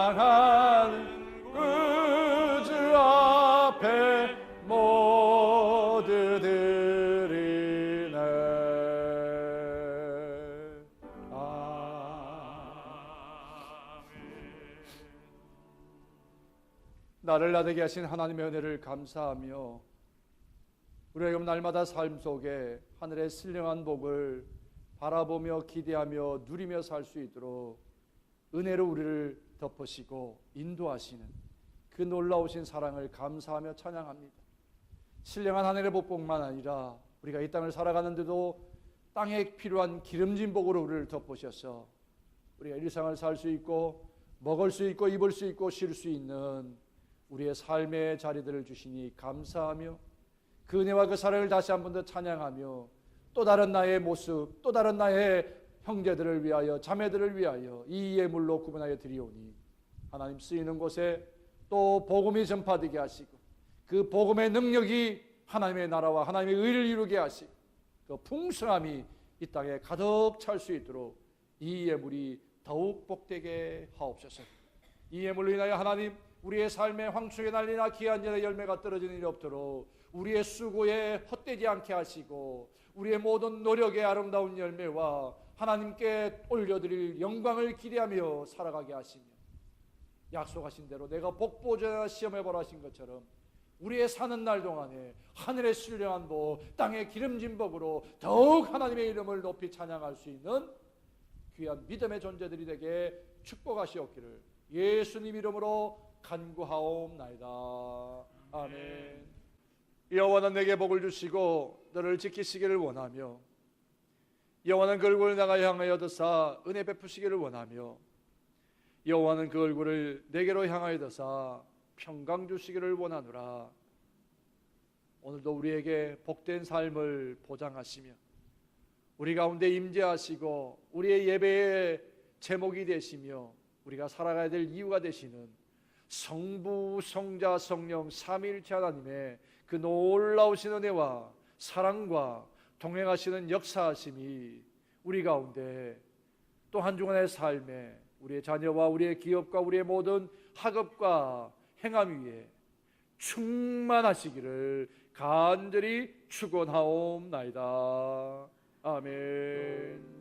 사랑하는 그 주 앞에 모두 드리네. 나를 나되게 하신 하나님의 은혜를 감사하며 우리가 날마다 삶 속에 하늘의 신령한 복을 바라보며 기대하며 누리며 살 수 있도록 은혜로 우리를 덮으시고 인도하시는 그 놀라우신 사랑을 감사하며 찬양합니다. 신령한 하늘의 복뿐만 아니라 우리가 이 땅을 살아가는데도 땅에 필요한 기름진 복으로 우리를 덮으셔서 우리가 일상을 살 수 있고 먹을 수 있고 입을 수 있고 쉴 수 있는 우리의 삶의 자리들을 주시니 감사하며 그 은혜와 그 사랑을 다시 한 번 더 찬양하며 또 다른 나의 모습, 또 다른 나의 형제들을 위하여 자매들을 위하여 이 예물로 구분하여 드리오니 하나님 쓰이는 곳에 또 복음이 전파되게 하시고 그 복음의 능력이 하나님의 나라와 하나님의 의를 이루게 하시고 그 풍성함이 이 땅에 가득 찰 수 있도록 이 예물이 더욱 복되게 하옵소서. 이 예물로 인하여 하나님 우리의 삶의 황충에 날리나 귀한 전의 열매가 떨어지는 일이 없도록 우리의 수고에 헛되지 않게 하시고 우리의 모든 노력의 아름다운 열매와 하나님께 올려드릴 영광을 기대하며 살아가게 하시며 약속하신 대로 내가 복보전하나 시험해보라 하신 것처럼 우리의 사는 날 동안에 하늘의 신령한 복, 땅의 기름진 복으로 더욱 하나님의 이름을 높이 찬양할 수 있는 귀한 믿음의 존재들이 되게 축복하시옵기를 예수님 이름으로 간구하옵나이다. 아멘. 여호와는 내게 복을 주시고 너를 지키시기를 원하며 여호와는 그 얼굴을 내가 향하여 드사 은혜 베푸시기를 원하며 여호와는 그 얼굴을 내게로 향하여 드사 평강 주시기를 원하노라. 오늘도 우리에게 복된 삶을 보장하시며 우리 가운데 임재하시고 우리의 예배의 제목이 되시며 우리가 살아가야 될 이유가 되시는 성부, 성자, 성령 삼위일체 하나님의 그 놀라우신 은혜와 사랑과 동행하시는 역사하심이 우리 가운데 또 한 주간의 삶에 우리의 자녀와 우리의 기업과 우리의 모든 학업과 행함 위에 충만하시기를 간절히 축원하옵나이다. 아멘.